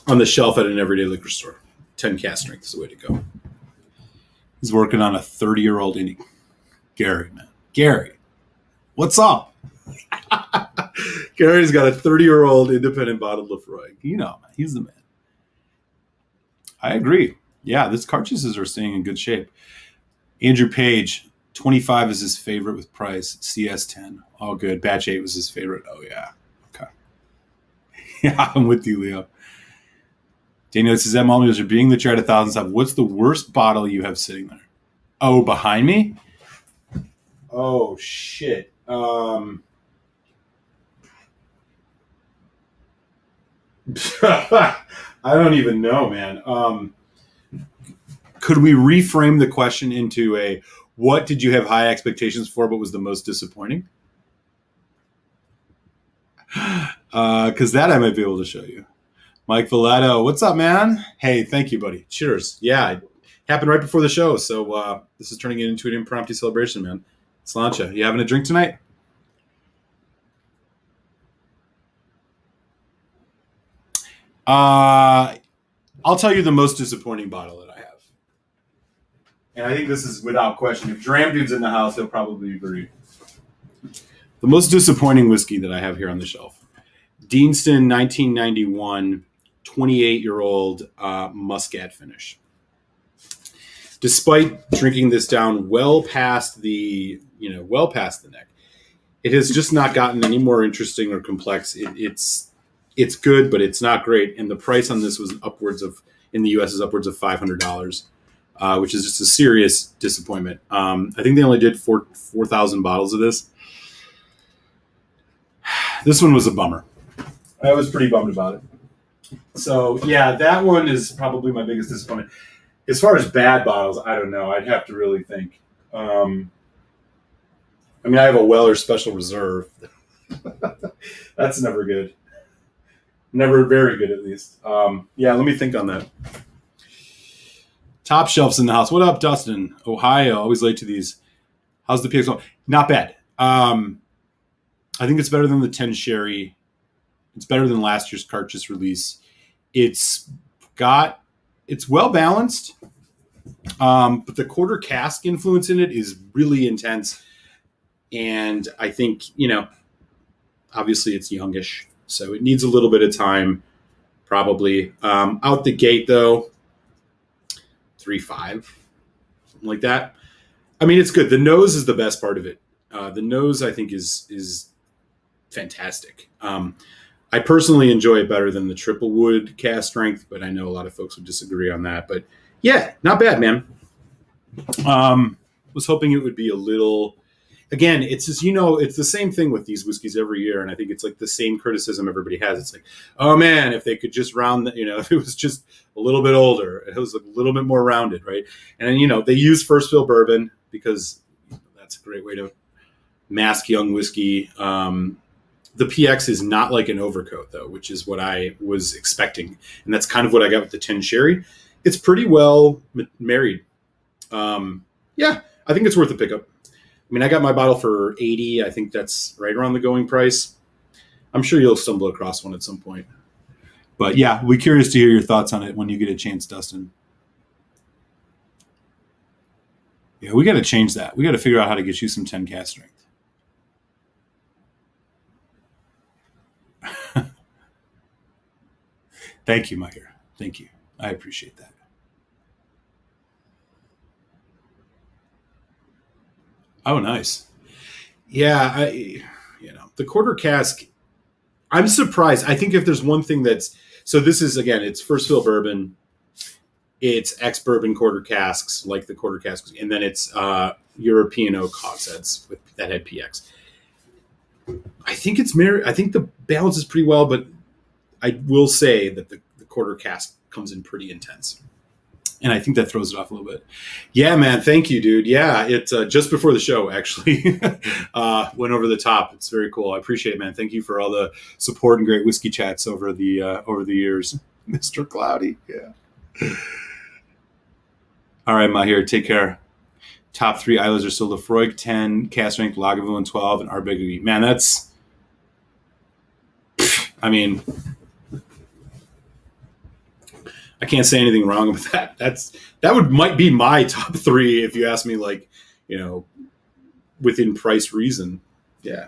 Speaker 1: the shelf at an everyday liquor store, 10 cask strength is the way to go. He's working on a 30-year-old Indy. Gary, man. Gary, what's up? Gary's got a 30-year-old independent bottled Laphroaig. You know, man, he's the man. I agree. Yeah, these cartridges are staying in good shape. Andrew Page, 25 is his favorite with price. CS10, all good. Batch 8 was his favorite. Oh, yeah. Okay. Yeah, I'm with you, Leo. Daniel says, that Malmös are being the chart 1,000 stuff. What's the worst bottle you have sitting there? Oh, behind me? Oh, shit. I don't even know, man. Could we reframe the question into a, what did you have high expectations for, but was the most disappointing? Because that I might be able to show you. Mike Vallado, what's up, man? Hey, thank you, buddy. Cheers. Yeah, it happened right before the show, so this is turning it into an impromptu celebration, man. Slancha, you having a drink tonight? I'll tell you the most disappointing bottle that I have. And I think this is without question. If Dram Dude's in the house, he'll probably agree. The most disappointing whiskey that I have here on the shelf. Deanston 1991 28-year-old Muscat finish. Despite drinking this down well past the neck, it has just not gotten any more interesting or complex. It's good, but it's not great. And the price on this was in the U.S. is upwards of $500, which is just a serious disappointment. I think they only did 4,000 bottles of this. This one was a bummer. I was pretty bummed about it. So, yeah, that one is probably my biggest disappointment. As far as bad bottles, I don't know. I'd have to really think. I have a Weller Special Reserve. That's never good. Never very good, at least. Yeah, let me think on that. Top Shelf's in the house. What up, Dustin? Ohio, always late to these. How's the PX going? Not bad. I think it's better than the 10 Sherry. It's better than last year's cartridge release. It's well balanced, but the quarter cask influence in it is really intense. And I think, obviously it's youngish, so it needs a little bit of time, probably. Out the gate, though, 3.5, something like that. I mean, it's good. The nose is the best part of it. The nose, I think, is fantastic. I personally enjoy it better than the triple wood cask strength, but I know a lot of folks would disagree on that. But yeah, not bad, man. Was hoping it would be a little. Again, it's just, it's the same thing with these whiskeys every year, and I think it's like the same criticism everybody has. It's like, oh man, if they could just if it was just a little bit older, it was a little bit more rounded, right? And then, they use first fill bourbon because that's a great way to mask young whiskey. The PX is not like an overcoat, though, which is what I was expecting. And that's kind of what I got with the 10 Sherry. It's pretty well married. Yeah, I think it's worth a pickup. I mean, I got my bottle for $80. I think that's right around the going price. I'm sure you'll stumble across one at some point. But yeah, we're curious to hear your thoughts on it when you get a chance, Dustin. Yeah, we got to change that. We got to figure out how to get you some 10 cask strength. Thank you, Mike. Thank you. I appreciate that. Oh, nice. Yeah, the quarter cask, I'm surprised. I think if there's one thing so this is, again, it's first fill bourbon. It's ex-bourbon quarter casks, like the quarter casks. And then it's European oak hogsheads that had PX. I think I think the balance is pretty well, but I will say that the quarter cask comes in pretty intense. And I think that throws it off a little bit. Yeah, man. Thank you, dude. Yeah, it just before the show, actually, went over the top. It's very cool. I appreciate it, man. Thank you for all the support and great whiskey chats over the years, Mr. Cloudy. Yeah. All right, Mahir. Take care. Top 3 Islas are still Laphroaig 10, Cask Strength, Lagavulin 12, and Ardbeg. Man, that's. I mean, I can't say anything wrong with that. Might be my top 3 if you ask me, like, within price reason. Yeah.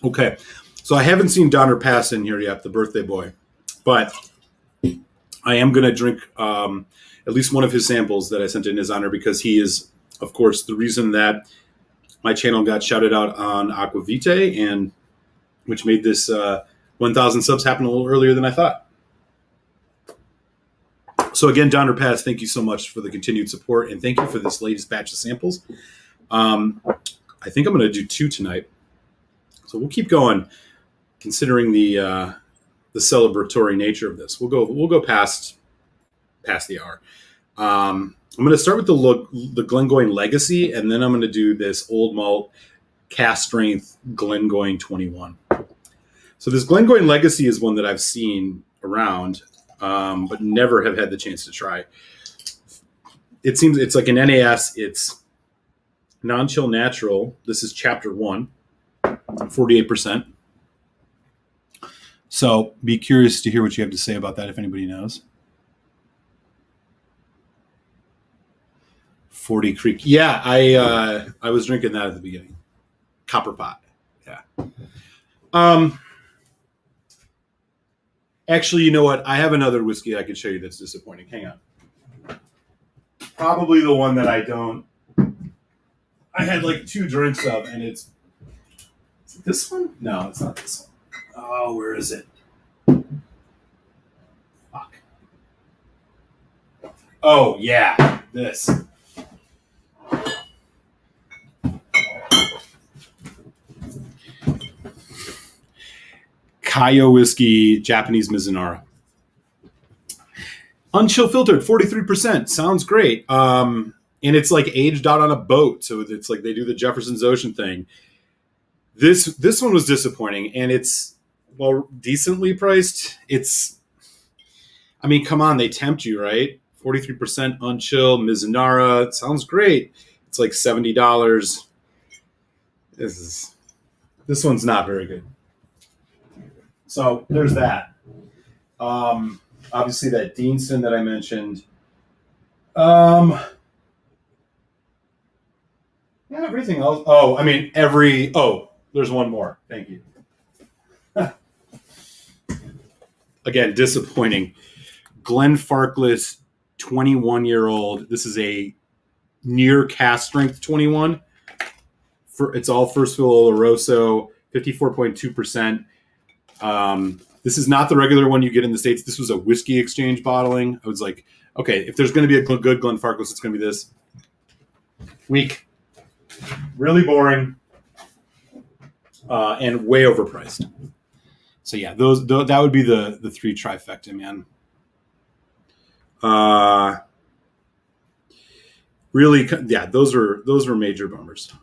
Speaker 1: Okay. So I haven't seen Donner Pass in here yet, the birthday boy, but I am going to drink at least one of his samples that I sent in his honor, because he is, of course, the reason that my channel got shouted out on Aquavite, and which made this 1,000 subs happen a little earlier than I thought. So again, Donner Pass, thank you so much for the continued support, and thank you for this latest batch of samples. I think I'm going to do 2 tonight, so we'll keep going, considering the celebratory nature of this. We'll go past the hour. I'm going to start with the Glengoin Legacy, and then I'm going to do this Old Malt Cask Strength Glengoin 21. So this Glengoin Legacy is one that I've seen around, but never have had the chance to try. It seems it's like an NAS. It's non-chill natural. This is Chapter 1, 48%. So be curious to hear what you have to say about that, if anybody knows. 40 Creek. Yeah, I was drinking that at the beginning. Copper Pot. Yeah. Actually, you know what? I have another whiskey I could show you that's disappointing. Hang on. Probably the one that I had like 2 drinks of, and is it this one? No, it's not this one. Oh, where is it? Fuck. Oh, yeah. This. Kayo Whiskey, Japanese Mizunara. Unchill filtered, 43%. Sounds great. And it's like aged out on a boat. So it's like they do the Jefferson's Ocean thing. This one was disappointing, and it's, well, decently priced. I mean, come on, they tempt you, right? 43% unchill, Mizunara. It sounds great. It's like $70. This one's not very good. So there's that. Obviously that Deanston that I mentioned. Yeah, everything else. There's one more. Thank you. Again, disappointing. Glenfarclas, 21-year-old. This is a near Cask Strength 21. It's all first fill Oloroso, 54.2%. This is not the regular one you get in the States. This was a whiskey exchange bottling. I was like, okay, if there's going to be a good Glenfarclas, it's going to be this. Weak. Really boring. And way overpriced. So yeah, that would be the 3 trifecta, man. Really, yeah, those were major bummers.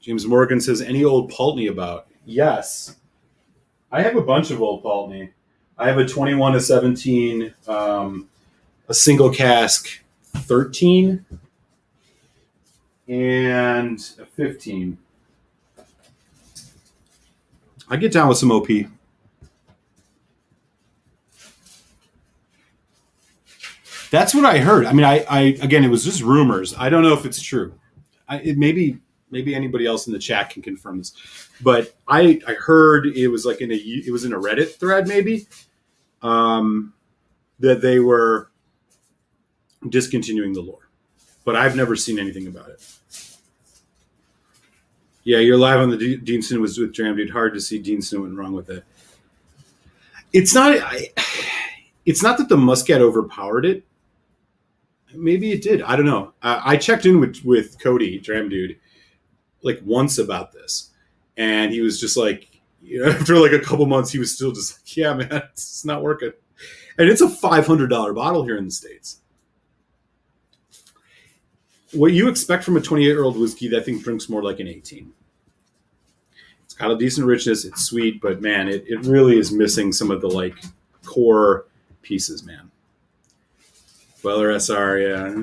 Speaker 1: James Morgan says, any old Pulteney about? Yes. I have a bunch of old Pulteney. I have a 21, a 17, a single cask 13, and a 15. I get down with some OP. That's what I heard. I mean, I again, it was just rumors. I don't know if it's true. Maybe anybody else in the chat can confirm this, but I heard it was like it was in a Reddit thread, maybe, that they were discontinuing the lore, but I've never seen anything about it. Yeah, you're live on the Deanston was with Dram Dude. Hard to see Deanston went wrong with it. It's not that the Muscat overpowered it. Maybe it did. I don't know. I checked in with Cody Dram Dude like once about this, and he was just like, After like a couple months, he was still just like, yeah, man, it's not working. And it's a $500 bottle here in the States. What you expect from a 28-year-old whiskey, that thing drinks more like an 18. It's got a decent richness. It's sweet, but man, it really is missing some of the like core pieces, man. Weller SR, yeah.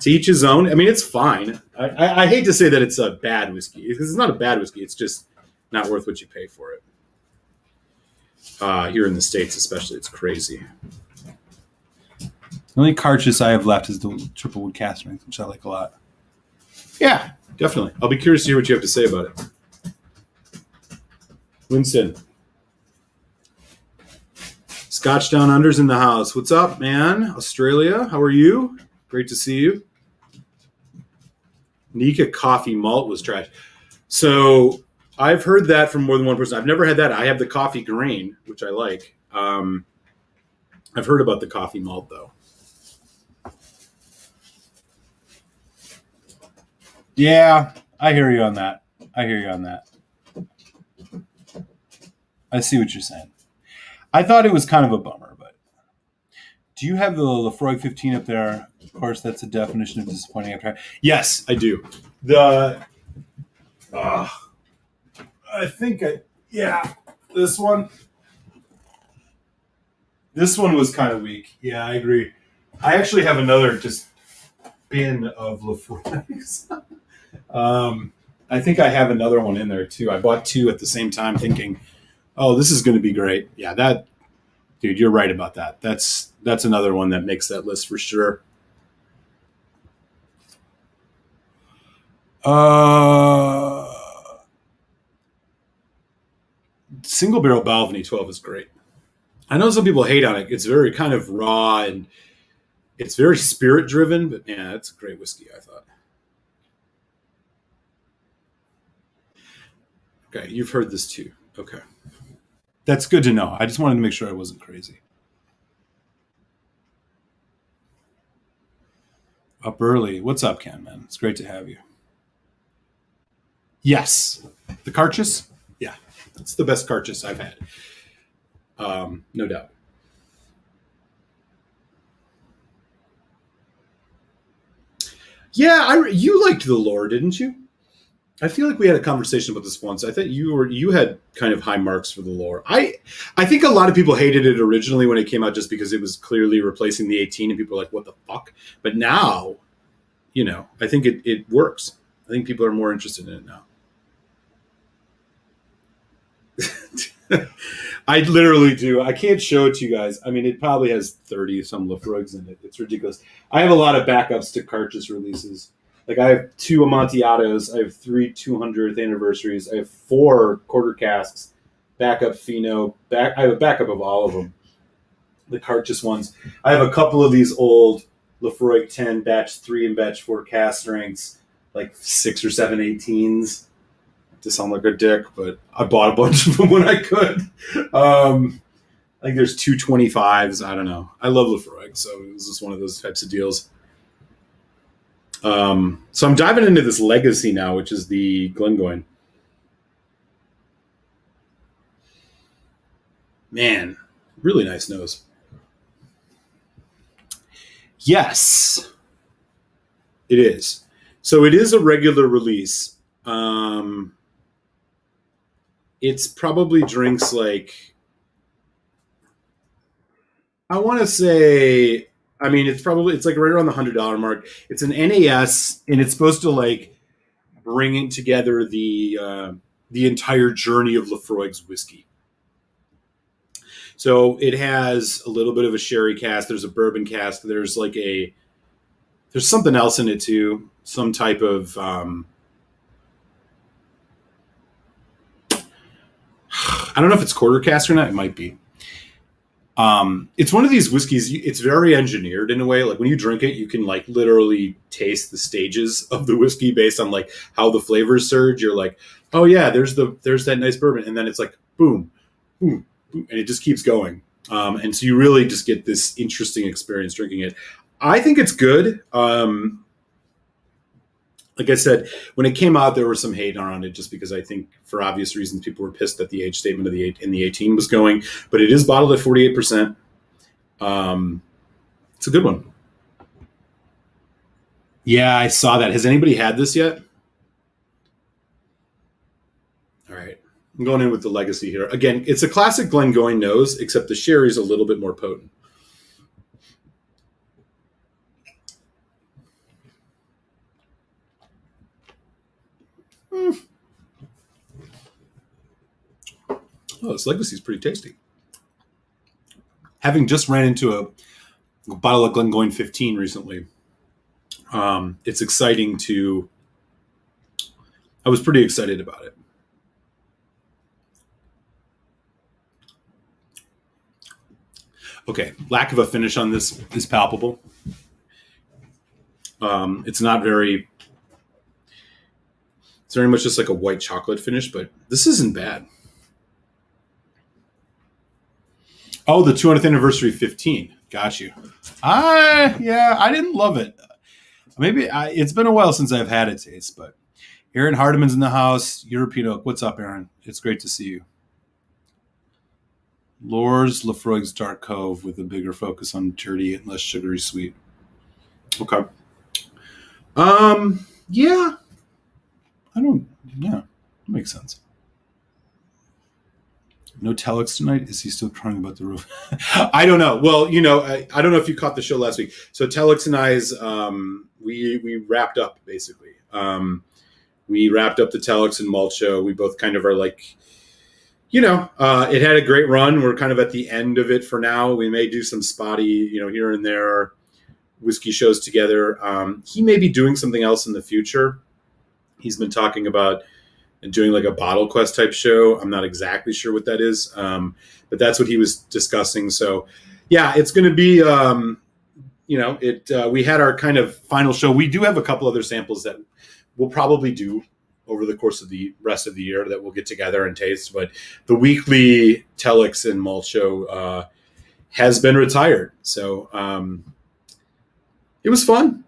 Speaker 1: To each his own. I mean, it's fine. I hate to say that it's a bad whiskey, because it's not a bad whiskey. It's just not worth what you pay for it. Here in the States, especially, it's crazy. The only cartridge I have left is the Triple Wood Cask Strength, which I like a lot. Yeah, definitely. I'll be curious to hear what you have to say about it. Winston. Scotch Down Under's in the house. What's up, man? Australia, how are you? Great to see you. Nika coffee malt was trash. So I've heard that from more than one person. I've never had that. I have the coffee grain, which I like. I've heard about the coffee malt, though. Yeah, I hear you on that. I see what you're saying. I thought it was kind of a bummer, but do you have the Laphroaig 15 up there? Of course, that's a definition of disappointing after. Yes, I do. I think this one. This one was kind of weak. Yeah, I agree. I actually have another just bin of Laphroaigs. I think I have another one in there too. I bought two at the same time thinking, oh, this is going to be great. Yeah, dude, you're right about that. That's another one that makes that list for sure. Single barrel Balvenie 12 is great. I know some people hate on it. It's very kind of raw and it's very spirit driven, but yeah, it's a great whiskey, I thought. Okay, you've heard this too. Okay. That's good to know. I just wanted to make sure I wasn't crazy. Up early. What's up, Ken, man? It's great to have you. Yes. The Carchus? Yeah. It's the best Carchus I've had. No doubt. Yeah, you liked the lore, didn't you? I feel like we had a conversation about this once. I thought you had kind of high marks for the lore. I think a lot of people hated it originally when it came out just because it was clearly replacing the 18 and people were like, what the fuck? But now, I think it works. I think people are more interested in it now. I literally do. I can't show it to you guys. I mean, it probably has 30 some Laphroaigs in it. It's ridiculous. I have a lot of backups to Carchus releases. Like I have 2 Amontillado, I have 3 200th anniversaries, I have 4 quarter casks, backup Fino. I have a backup of all of them, the Carchus ones. I have a couple of these old Laphroaig 10 batch 3 and batch 4 cask strengths, like 6 or 7 18s. To sound like a dick, but I bought a bunch of them when I could. Like there's 2 25s. I don't know. I love Laphroaig, so it was just one of those types of deals. So I'm diving into this legacy now, which is the Glengoin. Man, really nice nose. Yes, it is. So it is a regular release. It's probably drinks like, I want to say, I mean, it's like right around the $100 mark. It's an NAS, and it's supposed to like bring together the entire journey of Laphroaig's whiskey. So it has a little bit of a sherry cask. There's a bourbon cask. There's something else in it too. Some type of I don't know if it's quarter cask or not. It might be. It's one of these whiskeys. It's very engineered in a way. Like when you drink it, you can like literally taste the stages of the whiskey based on like how the flavors surge. You're like, oh yeah, there's that nice bourbon, and then it's like boom, boom, boom, and it just keeps going. And so you really just get this interesting experience drinking it. I think it's good. like I said, when it came out, there was some hate around it, just because I think, for obvious reasons, people were pissed that the age statement of the 18 was going. But it is bottled at 48%. It's a good one. Yeah, I saw that. Has anybody had this yet? All right. I'm going in with the legacy here. Again, it's a classic Glengoin nose, except the sherry's a little bit more potent. Oh, this legacy is pretty tasty. Having just ran into a bottle of Glengoin 15 recently, it's exciting to. I was pretty excited about it. Okay, lack of a finish on this is palpable. It's not very. It's very much just like a white chocolate finish, but this isn't bad. Oh, the 200th anniversary 15. Got you. I didn't love it. Maybe it's been a while since I've had a taste, but Aaron Hardiman's in the house. European Oak. What's up, Aaron? It's great to see you. Lore's Laphroaig's Dark Cove with a bigger focus on dirty and less sugary sweet. Okay. Yeah. Yeah, that makes sense. No telex tonight? Is he still crying about the roof? I don't know. Well, I don't know if you caught the show last week. So Telex and I's, we wrapped up, basically. We wrapped up the Telex and Malt show. We both kind of are like, it had a great run. We're kind of at the end of it for now. We may do some spotty, here and there whiskey shows together. He may be doing something else in the future. He's been talking about doing like a Bottle Quest type show. I'm not exactly sure what that is, but that's what he was discussing. So, yeah, it's going to be, we had our kind of final show. We do have a couple other samples that we'll probably do over the course of the rest of the year that we'll get together and taste. But the weekly Telex and Malt show has been retired. So it was fun.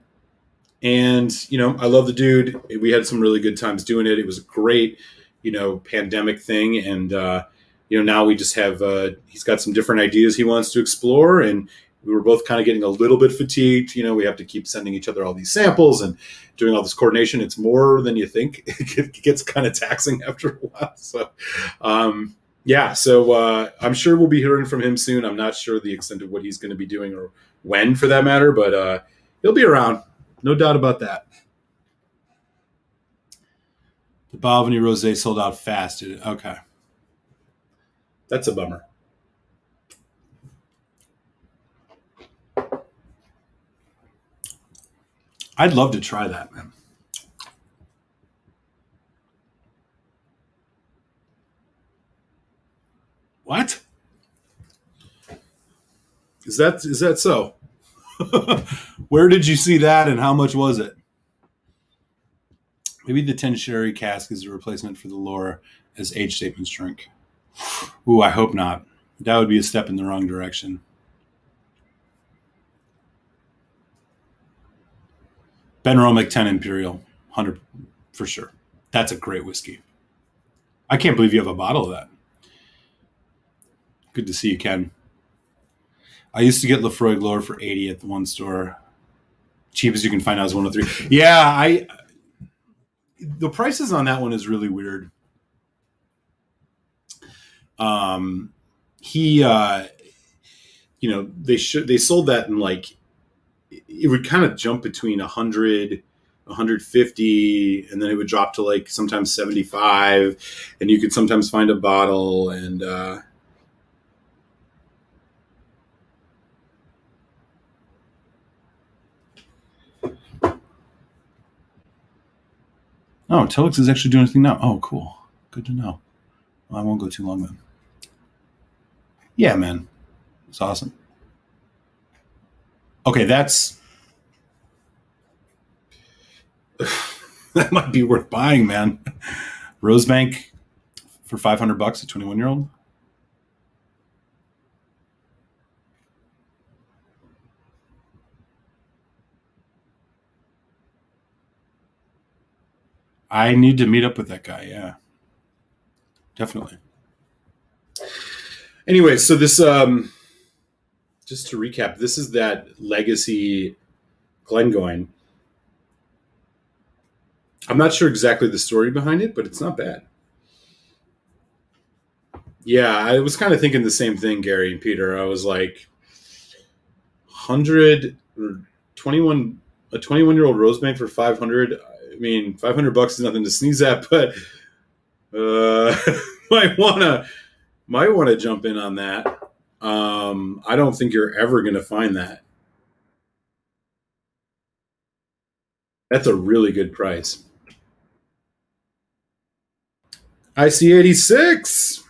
Speaker 1: And, I love the dude. We had some really good times doing it. It was a great, pandemic thing. And, now we just have, he's got some different ideas he wants to explore. And we were both kind of getting a little bit fatigued. We have to keep sending each other all these samples and doing all this coordination. It's more than you think. It gets kind of taxing after a while. So, So I'm sure we'll be hearing from him soon. I'm not sure the extent of what he's going to be doing or when, for that matter, but he'll be around. No doubt about that. The Balvenie Rosé sold out fast. Okay. That's a bummer. I'd love to try that, man. What? Is that so? Where did you see that, and how much was it? Maybe the 10 sherry cask is a replacement for the Lore as age statements drink. Ooh, I hope not. That would be a step in the wrong direction. Benromic 10 Imperial, 100 for sure. That's a great whiskey. I can't believe you have a bottle of that. Good to see you, Ken. I used to get Laphroaig Lore for 80 at the one store. Cheap as you can find out is 103. Yeah, the prices on that one is really weird. They sold that in like, it would kind of jump between 100, 150, and then it would drop to like sometimes 75, and you could sometimes find a bottle, and oh, Telex is actually doing anything now. Oh, cool. Good to know. Well, I won't go too long then. Yeah, man. It's awesome. Okay, that might be worth buying, man. Rosebank for $500, a 21-year-old. I need to meet up with that guy. Yeah, definitely. Anyway, so this, just to recap, this is that legacy Glengoin. I'm not sure exactly the story behind it, but it's not bad. Yeah, I was kind of thinking the same thing, Gary and Peter. I was like, 100 or 21, a 21-year-old Rosebank for 500. I mean, $500 is nothing to sneeze at, but might wanna jump in on that. I don't think you're ever gonna find that. That's a really good price. IC 86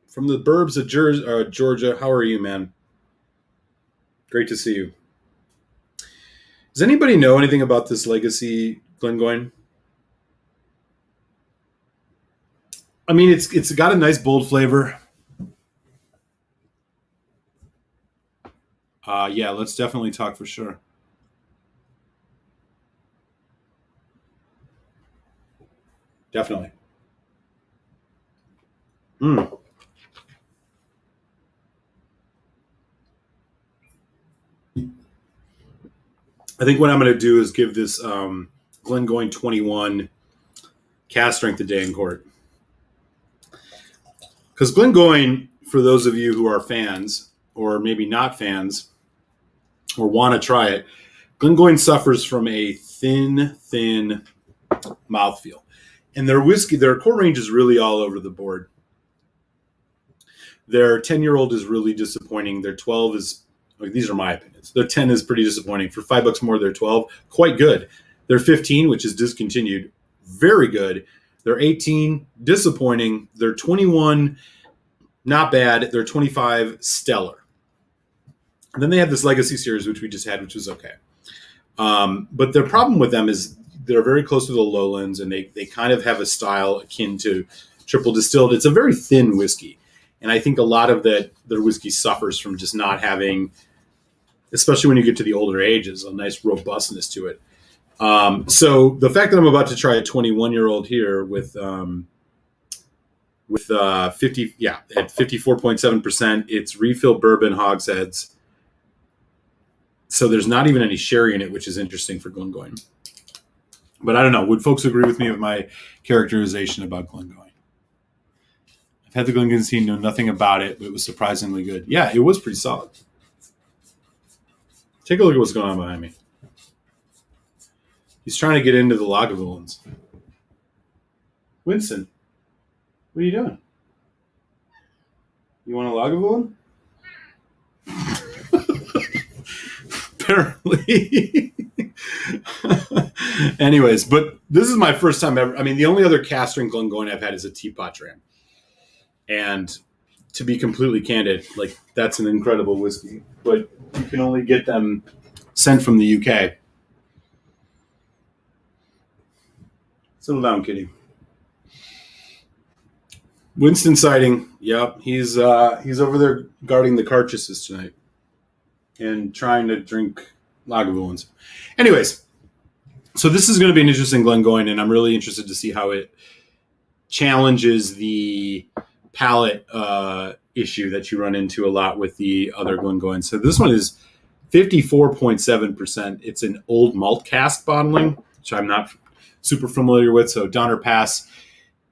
Speaker 1: from the burbs of Georgia. How are you, man? Great to see you. Does anybody know anything about this legacy Glengoyne? I mean, it's got a nice bold flavor. Yeah, let's definitely talk for sure. Definitely. Mm. I think what I'm going to do is give this Glengoyne 21 cask strength a day in court. Because Glengoyne, for those of you who are fans, or maybe not fans, or want to try it, Glengoyne suffers from a thin mouthfeel. And their whiskey, their core range is really all over the board. Their 10-year-old is really disappointing. Their 12 is, these are my opinions. Their 10 is pretty disappointing. For $5 more, their 12, quite good. Their 15, which is discontinued, very good. Their 18, disappointing. Their 21, not bad. Their 25, stellar. And then they have this Legacy series, which we just had, which was okay. But the problem with them is they're very close to the lowlands, and they kind of have a style akin to triple distilled. It's a very thin whiskey. And I think a lot of their whiskey suffers from just not having, especially when you get to the older ages, a nice robustness to it. So the fact that I'm about to try a 21-year-old here with 54.7%, it's refill bourbon hogsheads. So there's not even any sherry in it, which is interesting for Glengoyne. But I don't know. Would folks agree with me with my characterization about Glengoyne? I've had the Glengoyne scene, know nothing about it, but it was surprisingly good. Yeah, it was pretty solid. Take a look at what's going on behind me. He's trying to get into the Lagavulins. Winston, what are you doing? You want a Lagavulin? Apparently. Anyways, but this is my first time ever. I mean, the only other cask strength Glengoyne I've had is a teapot dram. And to be completely candid, like, that's an incredible whiskey. But you can only get them sent from the UK. Settle down, kitty. Winston sighting. Yep, he's over there guarding the carcasses tonight and trying to drink Lagavulins. Anyways, so this is going to be an interesting Glengoyne, and I'm really interested to see how it challenges the palate issue that you run into a lot with the other Glengoyne. So this one is 54.7%. It's an old malt cask bottling, which I'm not super familiar with. So Donner Pass,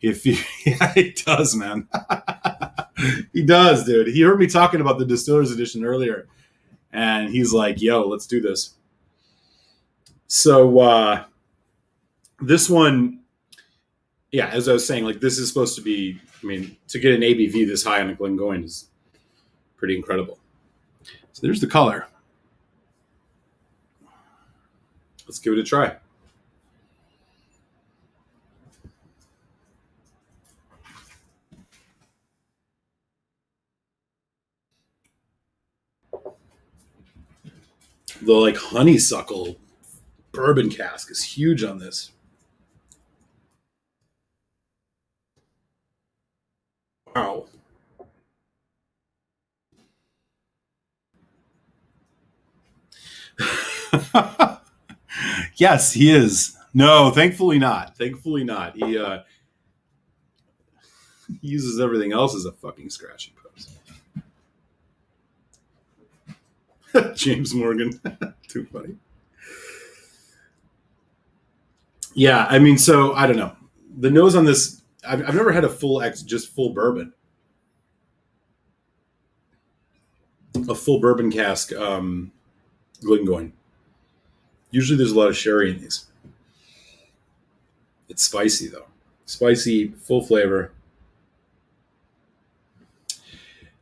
Speaker 1: if you, yeah, he does, man. He does, dude. He heard me talking about the Distillers edition earlier, and he's like, yo, let's do this. So this one, yeah, as I was saying, like, this is supposed to be, I mean, to get an ABV this high on a Glengoyne is pretty incredible. So there's the color. Let's give it a try. The, like, honeysuckle bourbon cask is huge on this. Wow. Yes, he is. No, thankfully not. Thankfully not. He uses everything else as a fucking scratching post. James Morgan. Too funny. Yeah, I mean, so I don't know. The nose on this, I've never had a full just full bourbon. A full bourbon cask Glengoin. Usually there's a lot of sherry in these. It's spicy though. Spicy, full flavor.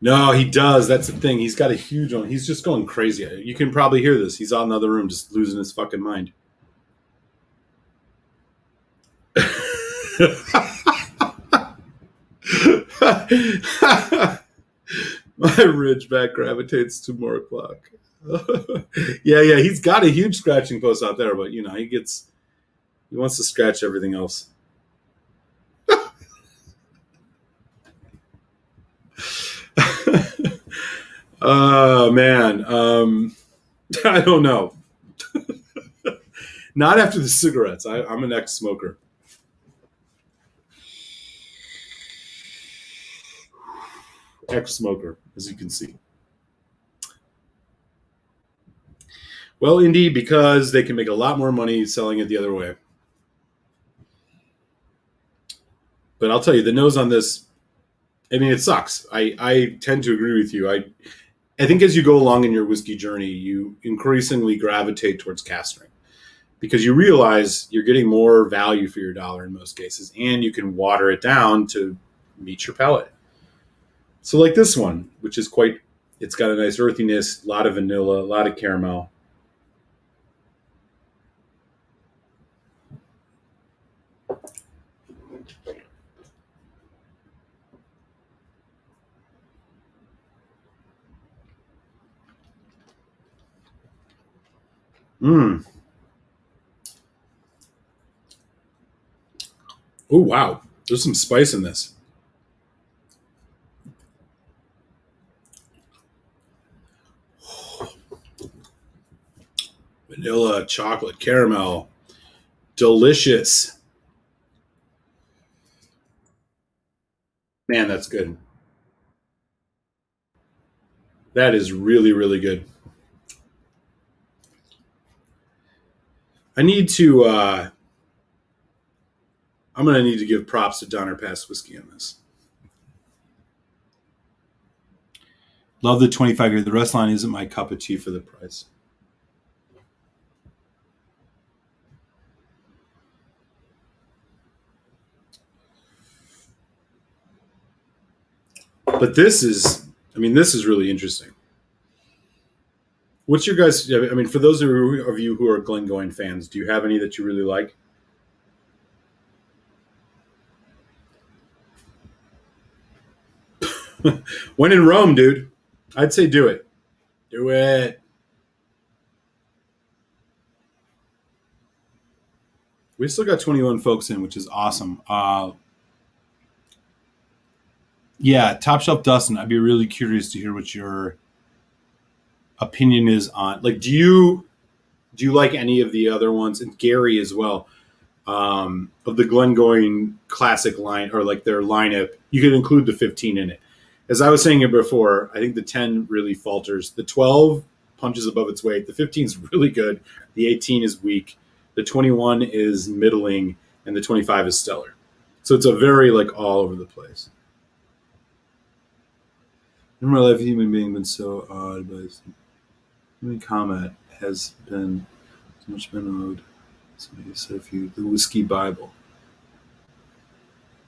Speaker 1: No, he does. That's the thing. He's got a huge one. He's just going crazy. You can probably hear this. He's out in the other room just losing his fucking mind. My Ridgeback gravitates to more o'clock. Yeah, he's got a huge scratching post out there, but he wants to scratch everything else. Oh man, I don't know. Not after the cigarettes. I'm an ex-smoker. Ex-smoker, as you can see. Well, indeed, because they can make a lot more money selling it the other way. But I'll tell you, the nose on this, I mean, it sucks. I tend to agree with you. I think as you go along in your whiskey journey, you increasingly gravitate towards cask strength because you realize you're getting more value for your dollar in most cases, and you can water it down to meet your palate. So like this one, which is it's got a nice earthiness, a lot of vanilla, a lot of caramel. Mmm. Oh, wow. There's some spice in this. Vanilla, chocolate, caramel. Delicious. Man, that's good. That is really, really good. I need to, I'm going to need to give props to Donner Pass Whiskey on this. Love the 25 year. The rest line isn't my cup of tea for the price. But this is really interesting. What's your guys? I mean, for those of you who are Glengoin fans, do you have any that you really like? When in Rome, dude, I'd say do it. Do it. We still got 21 folks in, which is awesome. Yeah, Top Shelf Dustin, I'd be really curious to hear what your opinion is on. Like, do you like any of the other ones? And Gary as well. Of the Glengoin classic line or like their lineup, you could include the 15 in it. As I was saying it before, I think the 10 really falters. The 12 punches above its weight. The 15 is really good. The 18 is weak. The 21 is middling, and the 25 is stellar. So it's a very like all over the place. In my life, a human being been so odd, but human comment has been so much been owed. Somebody said a few. The Whiskey Bible.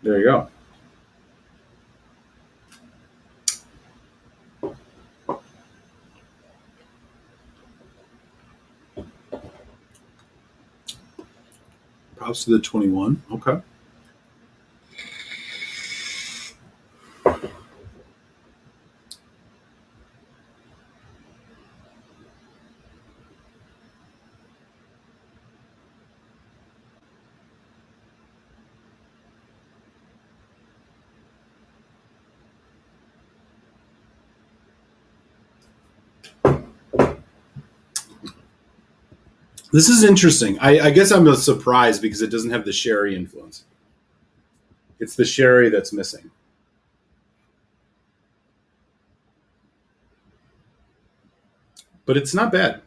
Speaker 1: There you go. Props to the 21. Okay. This is interesting. I guess I'm surprised because it doesn't have the sherry influence. It's the sherry that's missing. But it's not bad.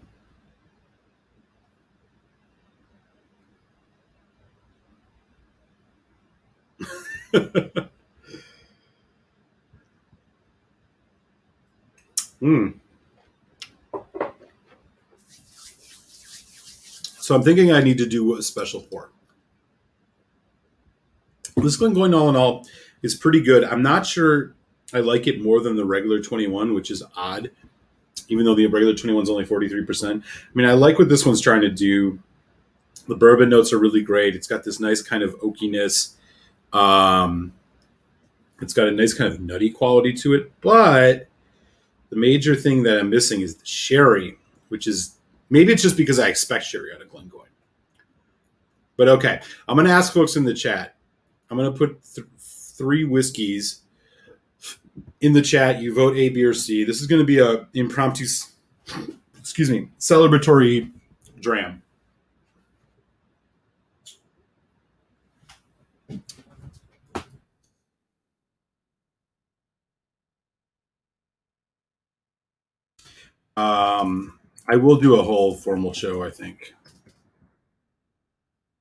Speaker 1: Mm. So I'm thinking I need to do a special pour. This Glengoin, all in all, is pretty good. I'm not sure I like it more than the regular 21, which is odd, even though the regular 21 is only 43%. I mean, I like what this one's trying to do. The bourbon notes are really great. It's got this nice kind of oakiness. It's got a nice kind of nutty quality to it. But the major thing that I'm missing is the sherry, which is maybe it's just because I expect sherry out of Glengoin. But okay, I'm going to ask folks in the chat. I'm going to put 3 whiskeys in the chat. You vote A, B, or C. This is going to be a impromptu, celebratory dram. I will do a whole formal show, I think.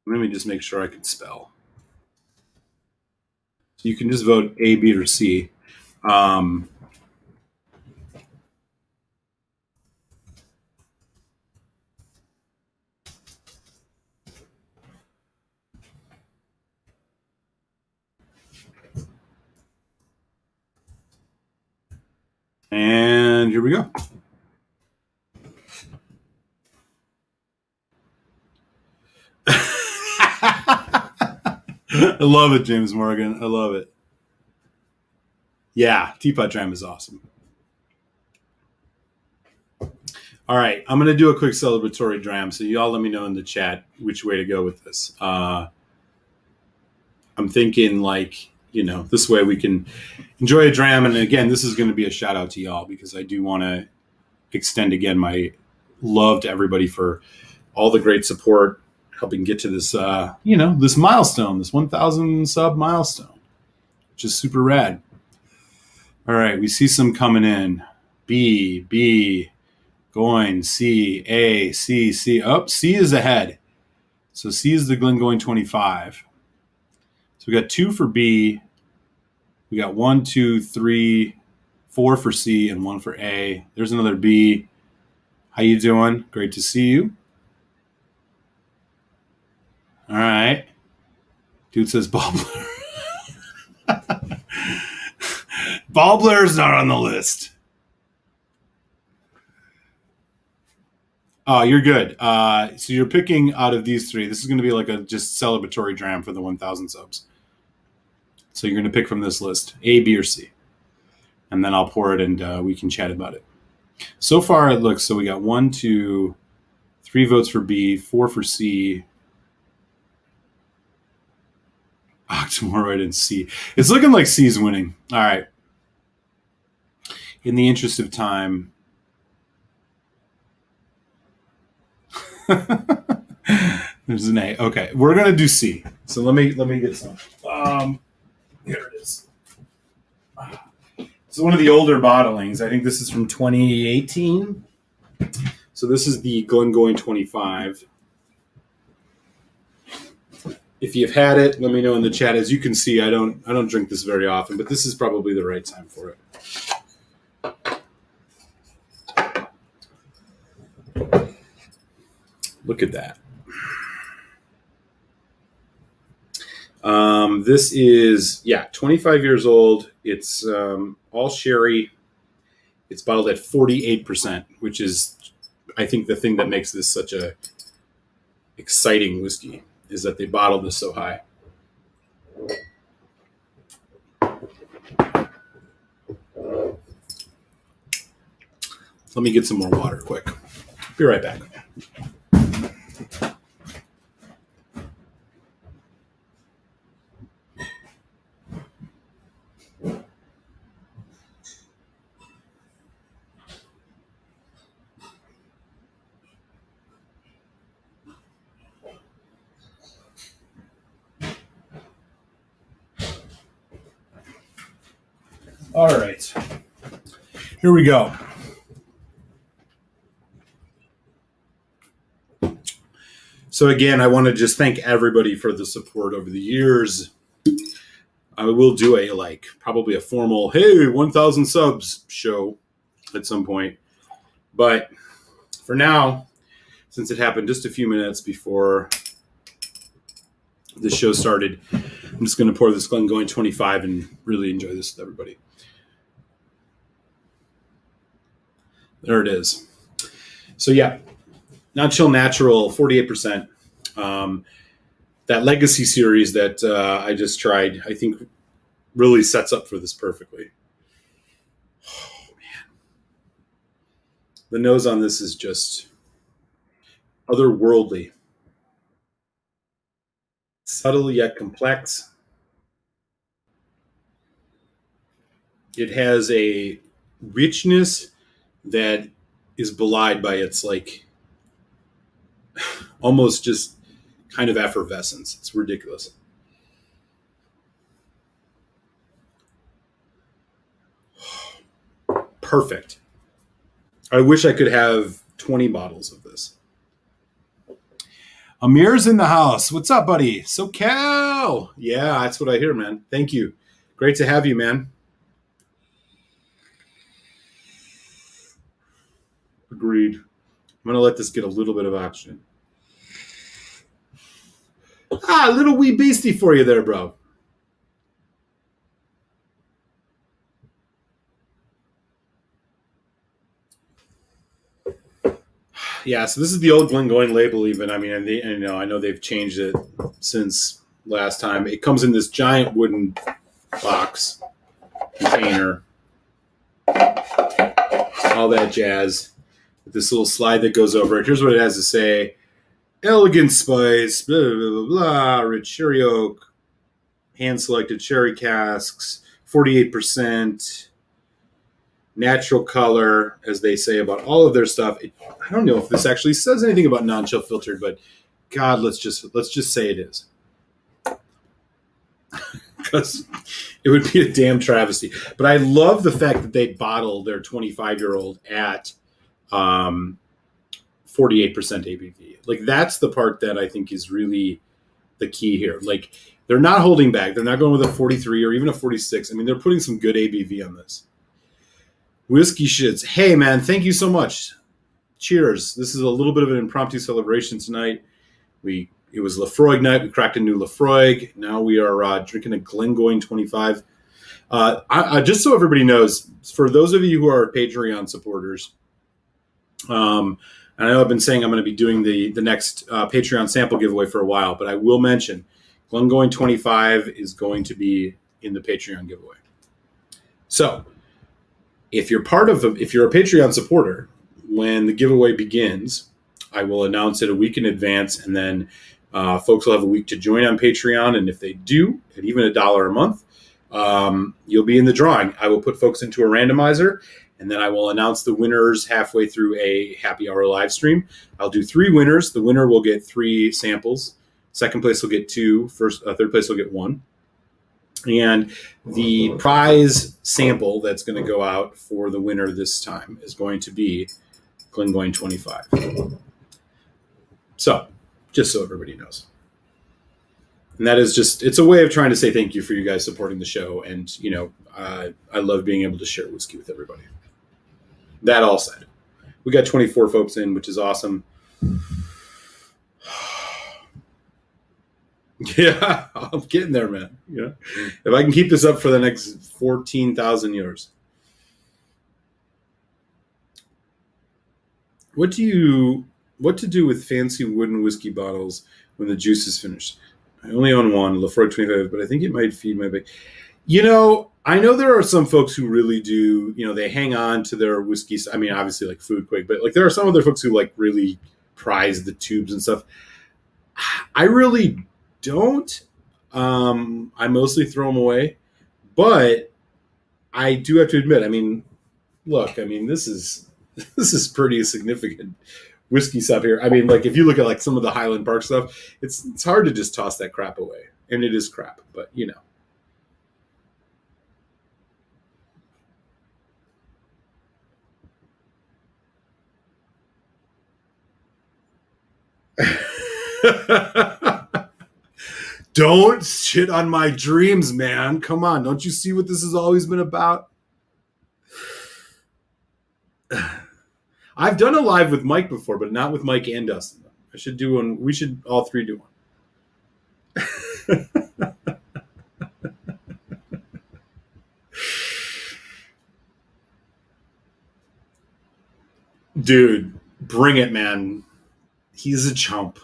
Speaker 1: Let me just make sure I can spell. So you can just vote A, B, or C. And here we go. I love it, James Morgan. I love it. Yeah, Teapot Dram is awesome. All right, I'm going to do a quick celebratory dram, so y'all let me know in the chat which way to go with this. I'm thinking this way we can enjoy a dram. And again, this is going to be a shout out to y'all because I do want to extend again my love to everybody for all the great support helping get to this, this milestone, this 1,000 sub milestone, which is super rad. All right, we see some coming in. B, Goin, C, A, C, C. Oh, C is ahead. So C is the Glengoin 25. So we got 2 for B. We got 1, 2, 3, 4 for C and 1 for A. There's another B. How you doing? Great to see you. All right. Dude says Ballbler. Ballbler's not on the list. Oh, you're good. So you're picking out of these 3. This is going to be like a just celebratory dram for the 1,000 subs. So you're going to pick from this list, A, B, or C. And then I'll pour it and we can chat about it. So far it looks, so we got 1, 2, 3 votes for B, 4 for C. Octomoroid and C. It's looking like C's winning. All right. In the interest of time. There's an A. Okay, we're gonna do C. So let me get some. Here it is. It's one of the older bottlings. I think this is from 2018. So this is the Glengoin 25. If you've had it, let me know in the chat. As you can see, I don't drink this very often, but this is probably the right time for it. Look at that. This is, 25 years old. It's all sherry. It's bottled at 48%, which is, I think, the thing that makes this such a exciting whiskey is that they bottled this so high. Let me get some more water quick. Be right back. All right. Here we go. So again, I want to just thank everybody for the support over the years. I will do probably a formal, hey, 1,000 subs show at some point. But for now, since it happened just a few minutes before the show started, I'm just going to pour this Glengoin 25 and really enjoy this with everybody. There it is. So yeah, Not Chill Natural, 48%. That Legacy series that I just tried, I think really sets up for this perfectly. Oh, man. The nose on this is just otherworldly. Subtle yet complex. It has a richness that is belied by its almost just kind of effervescence. It's ridiculous. Perfect. I wish I could have 20 bottles of this. Amir's in the house. What's up, buddy? SoCal. Yeah, that's what I hear, man. Thank you. Great to have you, man. Agreed. I'm going to let this get a little bit of oxygen. A little wee beastie for you there, bro. Yeah, so this is the old Glengoin label even. I mean, I know they've changed it since last time. It comes in this giant wooden box container. All that jazz. With this little slide that goes over it. Here's what it has to say. Elegant spice, blah, blah, blah, blah, rich cherry oak, hand-selected cherry casks, 48%, natural color, as they say about all of their stuff. I don't know if this actually says anything about non-chill filtered, but God, let's just say it is. Because it would be a damn travesty. But I love the fact that they bottle their 25-year-old at 48% ABV. Like, that's the part that I think is really the key here. Like, they're not holding back. They're not going with a 43 or even a 46. I mean, they're putting some good ABV on this. Whiskey Shits. Hey, man, thank you so much. Cheers. This is a little bit of an impromptu celebration tonight. It was Laphroaig night. We cracked a new Laphroaig. Now we are drinking a Glengoin 25. I just so everybody knows, for those of you who are Patreon supporters, and I know I've been saying I'm going to be doing the next Patreon sample giveaway for a while, but I will mention Glengoin 25 is going to be in the Patreon giveaway. So if you're a Patreon supporter, when the giveaway begins, I will announce it a week in advance, and then folks will have a week to join on Patreon. And if they do, at even $1 a month, you'll be in the drawing. I will put folks into a randomizer, and then I will announce the winners halfway through a happy hour live stream. I'll do 3 winners. The winner will get 3 samples. Second place will get 2. Third place will get 1. And the prize sample that's going to go out for the winner this time is going to be Glengoin 25. So, just so everybody knows. And that is it's a way of trying to say thank you for you guys supporting the show. And, I love being able to share whiskey with everybody. That all said, we got 24 folks in, which is awesome. Yeah, I'm getting there, man. If I can keep this up for the next 14,000 years. What to do with fancy wooden whiskey bottles when the juice is finished? I only own one, Laphroaig 25, but I think it might feed my bag. I know there are some folks who really do, they hang on to their whiskey. I mean, obviously like food quick, but like there are some other folks who like really prize the tubes and stuff. I really don't. I mostly throw them away, but I do have to admit, this is pretty significant whiskey stuff here. I mean, like if you look at like some of the Highland Park stuff, it's hard to just toss that crap away, and it is crap, but Don't shit on my dreams, man. Come on. Don't you see what this has always been about? I've done a live with Mike before, but not with Mike and Dustin. I should do one. We should all three do one. Dude, bring it, man. He's a chump.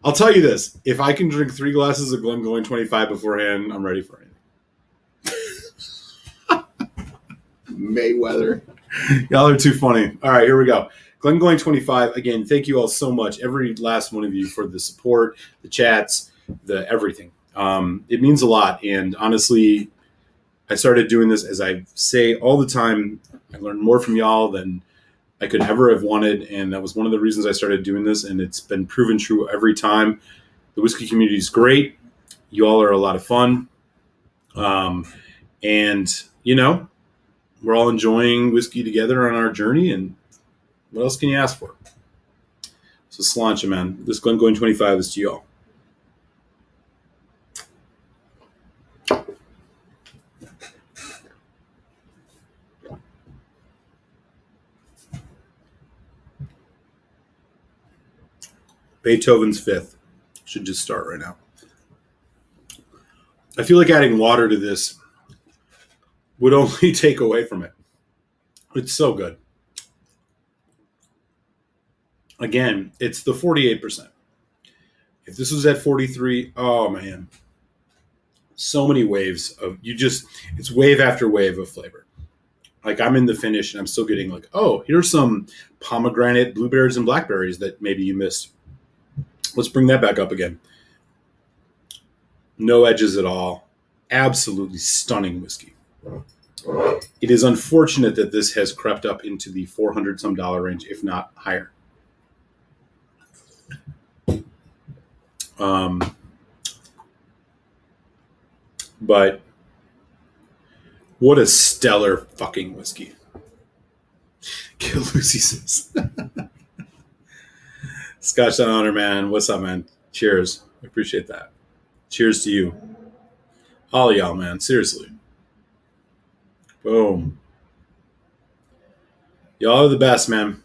Speaker 1: I'll tell you this. If I can drink 3 glasses of Glengoin 25 beforehand, I'm ready for anything. Mayweather. Y'all are too funny. All right, here we go. Glengoin 25. Again, thank you all so much, every last one of you, for the support, the chats, the everything. It means a lot. And honestly, I started doing this, as I say all the time, I learned more from y'all than I could ever have wanted, and that was one of the reasons I started doing this, and it's been proven true every time. The whiskey community is great. You all are a lot of fun. And, you know, we're all enjoying whiskey together on our journey, and what else can you ask for? So sláinte, man. This Glengoin 25 is to y'all. Beethoven's Fifth. Should just start right now. I feel like adding water to this would only take away from it. It's so good. Again, it's the 48%. If this was at 43, oh man. So many waves of, it's wave after wave of flavor. Like, I'm in the finish and I'm still getting like, oh, here's some pomegranate, blueberries, and blackberries that maybe you missed. Let's bring that back up again. No edges at all. Absolutely stunning whiskey. It is unfortunate that this has crept up into the $400-some range, if not higher. But what a stellar fucking whiskey. Kill Lucy says. Scotch on honor, man. What's up, man? Cheers. I appreciate that. Cheers to you. All of y'all, man. Seriously. Boom. Y'all are the best, man.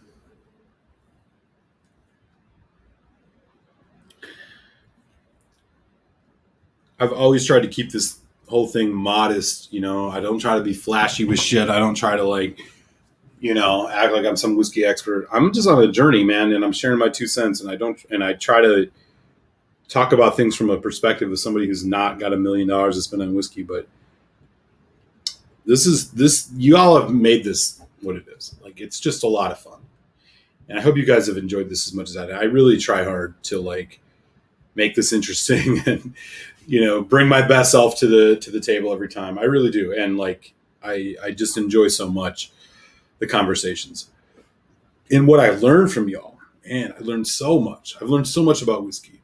Speaker 1: I've always tried to keep this whole thing modest, you know. I don't try to be flashy with shit. I don't try to, like, you know, act like I'm some whiskey expert. I'm just on a journey, man, and I'm sharing my 2 cents, and I try to talk about things from a perspective of somebody who's not got $1 million to spend on whiskey. But you all have made this what it is. Like, it's just a lot of fun. And I hope you guys have enjoyed this as much as I did. I really try hard to, like, make this interesting and, you know, bring my best self to the table every time. I really do. And, like, I just enjoy so much the conversations. And what I learned from y'all, man, I learned so much. I've learned so much about whiskey,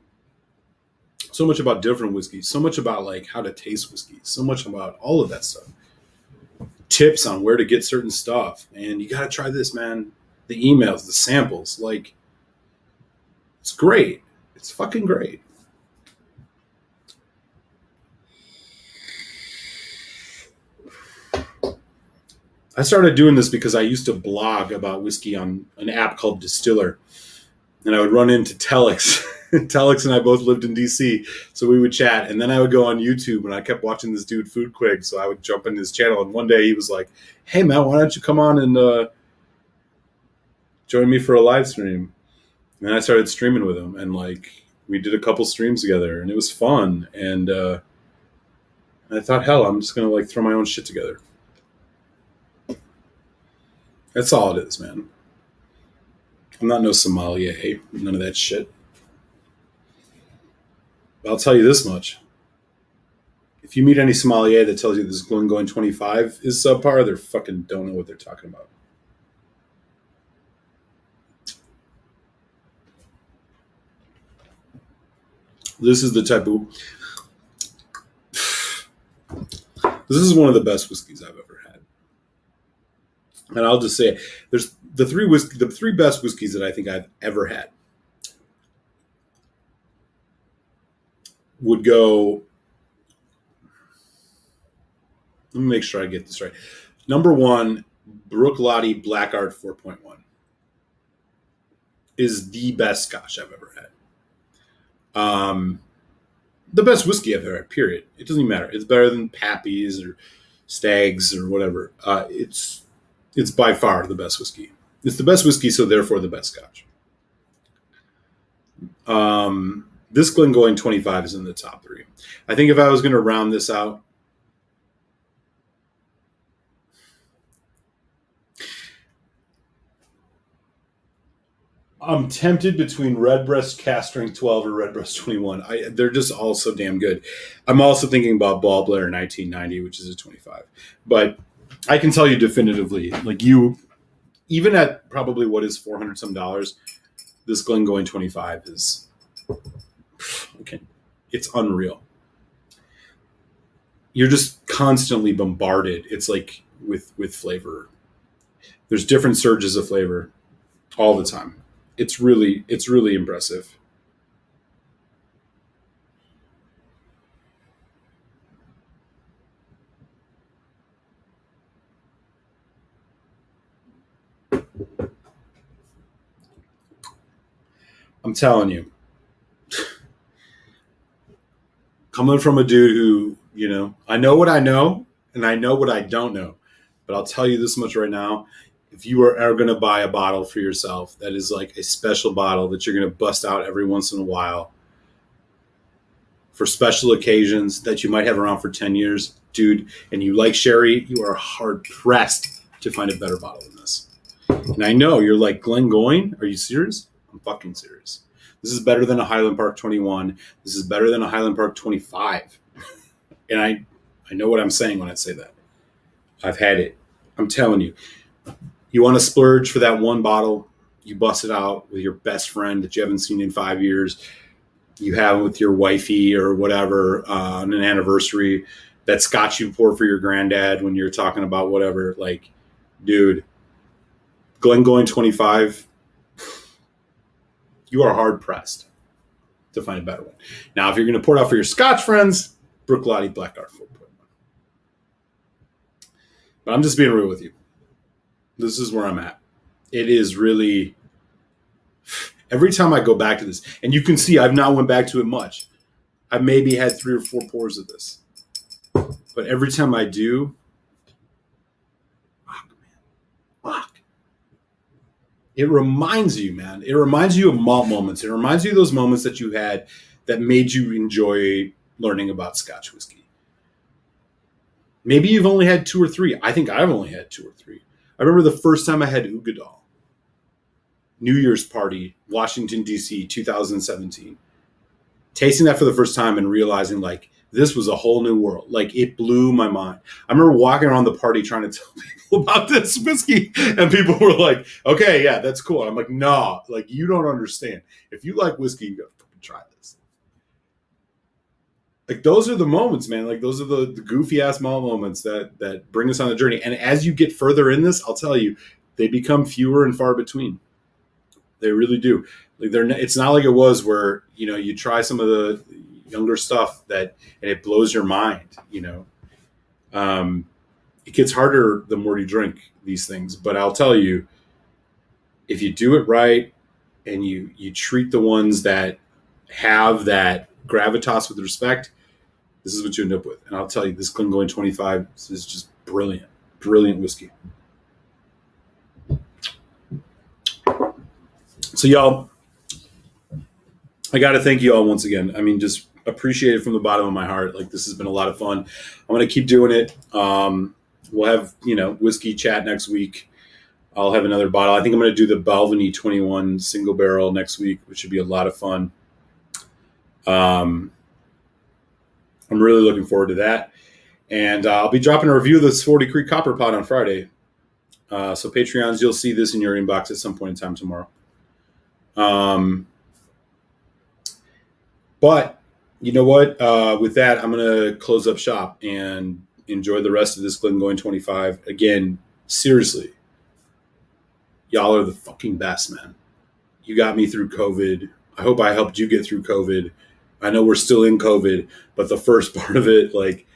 Speaker 1: so much about different whiskeys, so much about, like, how to taste whiskey, so much about all of that stuff. Tips on where to get certain stuff. And you got to try this, man. The emails, the samples, like, it's great. It's fucking great. I started doing this because I used to blog about whiskey on an app called Distiller. And I would run into Telex. Telex and I both lived in DC, so we would chat. And then I would go on YouTube, and I kept watching this dude, Food Quig, so I would jump in his channel. And one day he was like, hey, man, why don't you come on and join me for a live stream? And I started streaming with him, and, like, we did a couple streams together, and it was fun. And I thought, hell, I'm just going to, like, throw my own shit together. That's all it is, man. I'm not no sommelier. None of that shit. But I'll tell you this much. If you meet any sommelier that tells you this Glengoin 25 is subpar, they fucking don't know what they're talking about. This is the type of... This is one of the best whiskeys I've ever had. And I'll just say, there's the three best whiskeys that I think I've ever had. would go. Let me make sure I get this right. Number one, Bruichladdich Black Art 4.1 is the best Scotch I've ever had. The best whiskey I've ever had, period. It doesn't even matter. It's better than Pappy's or Stag's or whatever. It's by far the best whiskey. It's the best whiskey, so therefore the best Scotch. This Glengoin 25 is in the top 3. I think if I was going to round this out, I'm tempted between Redbreast Cask Strength 12 or Redbreast 21. They're just all so damn good. I'm also thinking about Ball Blair 1990, which is a 25. But I can tell you definitively, like you, even at probably what is $400 some, this Glengoin 25 is okay. It's unreal. You're just constantly bombarded. It's like with flavor. There's different surges of flavor all the time. It's really impressive. I'm telling you, coming from a dude who, I know what I know and I know what I don't know, but I'll tell you this much right now. If you are ever going to buy a bottle for yourself that is like a special bottle that you're going to bust out every once in a while for special occasions that you might have around for 10 years, dude, and you like sherry, you are hard pressed to find a better bottle than this. And I know you're like, Glengoin, are you serious? I'm fucking serious. This is better than a Highland Park 21. This is better than a Highland Park 25. And I know what I'm saying when I say that. I've had it. I'm telling you. You want to splurge for that one bottle, you bust it out with your best friend that you haven't seen in 5 years. You have it with your wifey or whatever on an anniversary. That Scotch you pour for your granddad when you're talking about whatever. Like, dude, Glengoin 25, you are hard pressed to find a better one. Now, if you're going to pour it out for your Scotch friends, Bruichladdich Black Art 4.1. But I'm just being real with you. This is where I'm at. It is really, every time I go back to this, and you can see I've not went back to it much. I maybe had 3 or 4 pours of this. But every time I do, fuck. It reminds you, man. It reminds you of malt moments. It reminds you of those moments that you had that made you enjoy learning about Scotch whiskey. Maybe you've only had 2 or 3. I think I've only had 2 or 3. I remember the first time I had Uigeadail. New Year's party, Washington, D.C., 2017. Tasting that for the first time and realizing, like, this was a whole new world. Like, it blew my mind. I remember walking around the party trying to tell people about this whiskey, and people were like, okay, yeah, that's cool. And I'm like, no, like, you don't understand. If you like whiskey, you gotta fucking try this. Like, those are the moments, man. Like, those are the goofy ass mall moments that bring us on the journey. And as you get further in this, I'll tell you, they become fewer and far between. They really do. Like, it's not like it was where, you try some of the younger stuff and it blows your mind. It gets harder the more you drink these things. But I'll tell you, if you do it right and you treat the ones that have that gravitas with respect, this is what you end up with. And I'll tell you, this Glengoin 25 is just brilliant whiskey. So, y'all, I got to thank you all once again. I mean, just appreciate it from the bottom of my heart. Like, this has been a lot of fun. I'm going to keep doing it. We'll have, whiskey chat next week. I'll have another bottle. I think I'm going to do the Balvenie 21 single barrel next week, which should be a lot of fun. I'm really looking forward to that. And I'll be dropping a review of this 40 Creek Copper Pot on Friday. So Patreons, you'll see this in your inbox at some point in time tomorrow. But you know what? With that, I'm going to close up shop and enjoy the rest of this Glengoin 25. Again, seriously, y'all are the fucking best, man. You got me through COVID. I hope I helped you get through COVID. I know we're still in COVID, but the first part of it, like,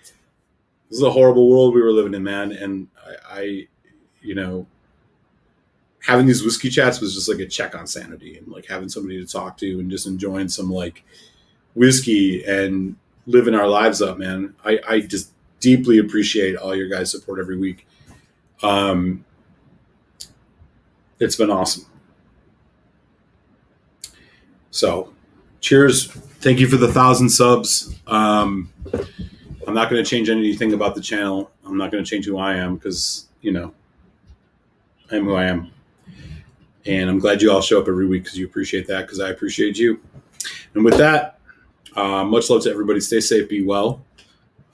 Speaker 1: this is a horrible world we were living in, man. And I you know, having these whiskey chats was just like a check on sanity, and like having somebody to talk to and just enjoying some like whiskey and living our lives up, man. I just deeply appreciate all your guys' support every week. It's been awesome. So cheers. Thank you for the 1,000 subs. I'm not going to change anything about the channel. I'm not going to change who I am because, you know, I am who I am. And I'm glad you all show up every week because you appreciate that, because I appreciate you. And with that, much love to everybody. Stay safe, be well.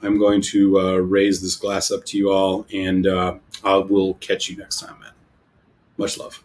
Speaker 1: I'm going to raise this glass up to you all, and I will catch you next time, man. Much love.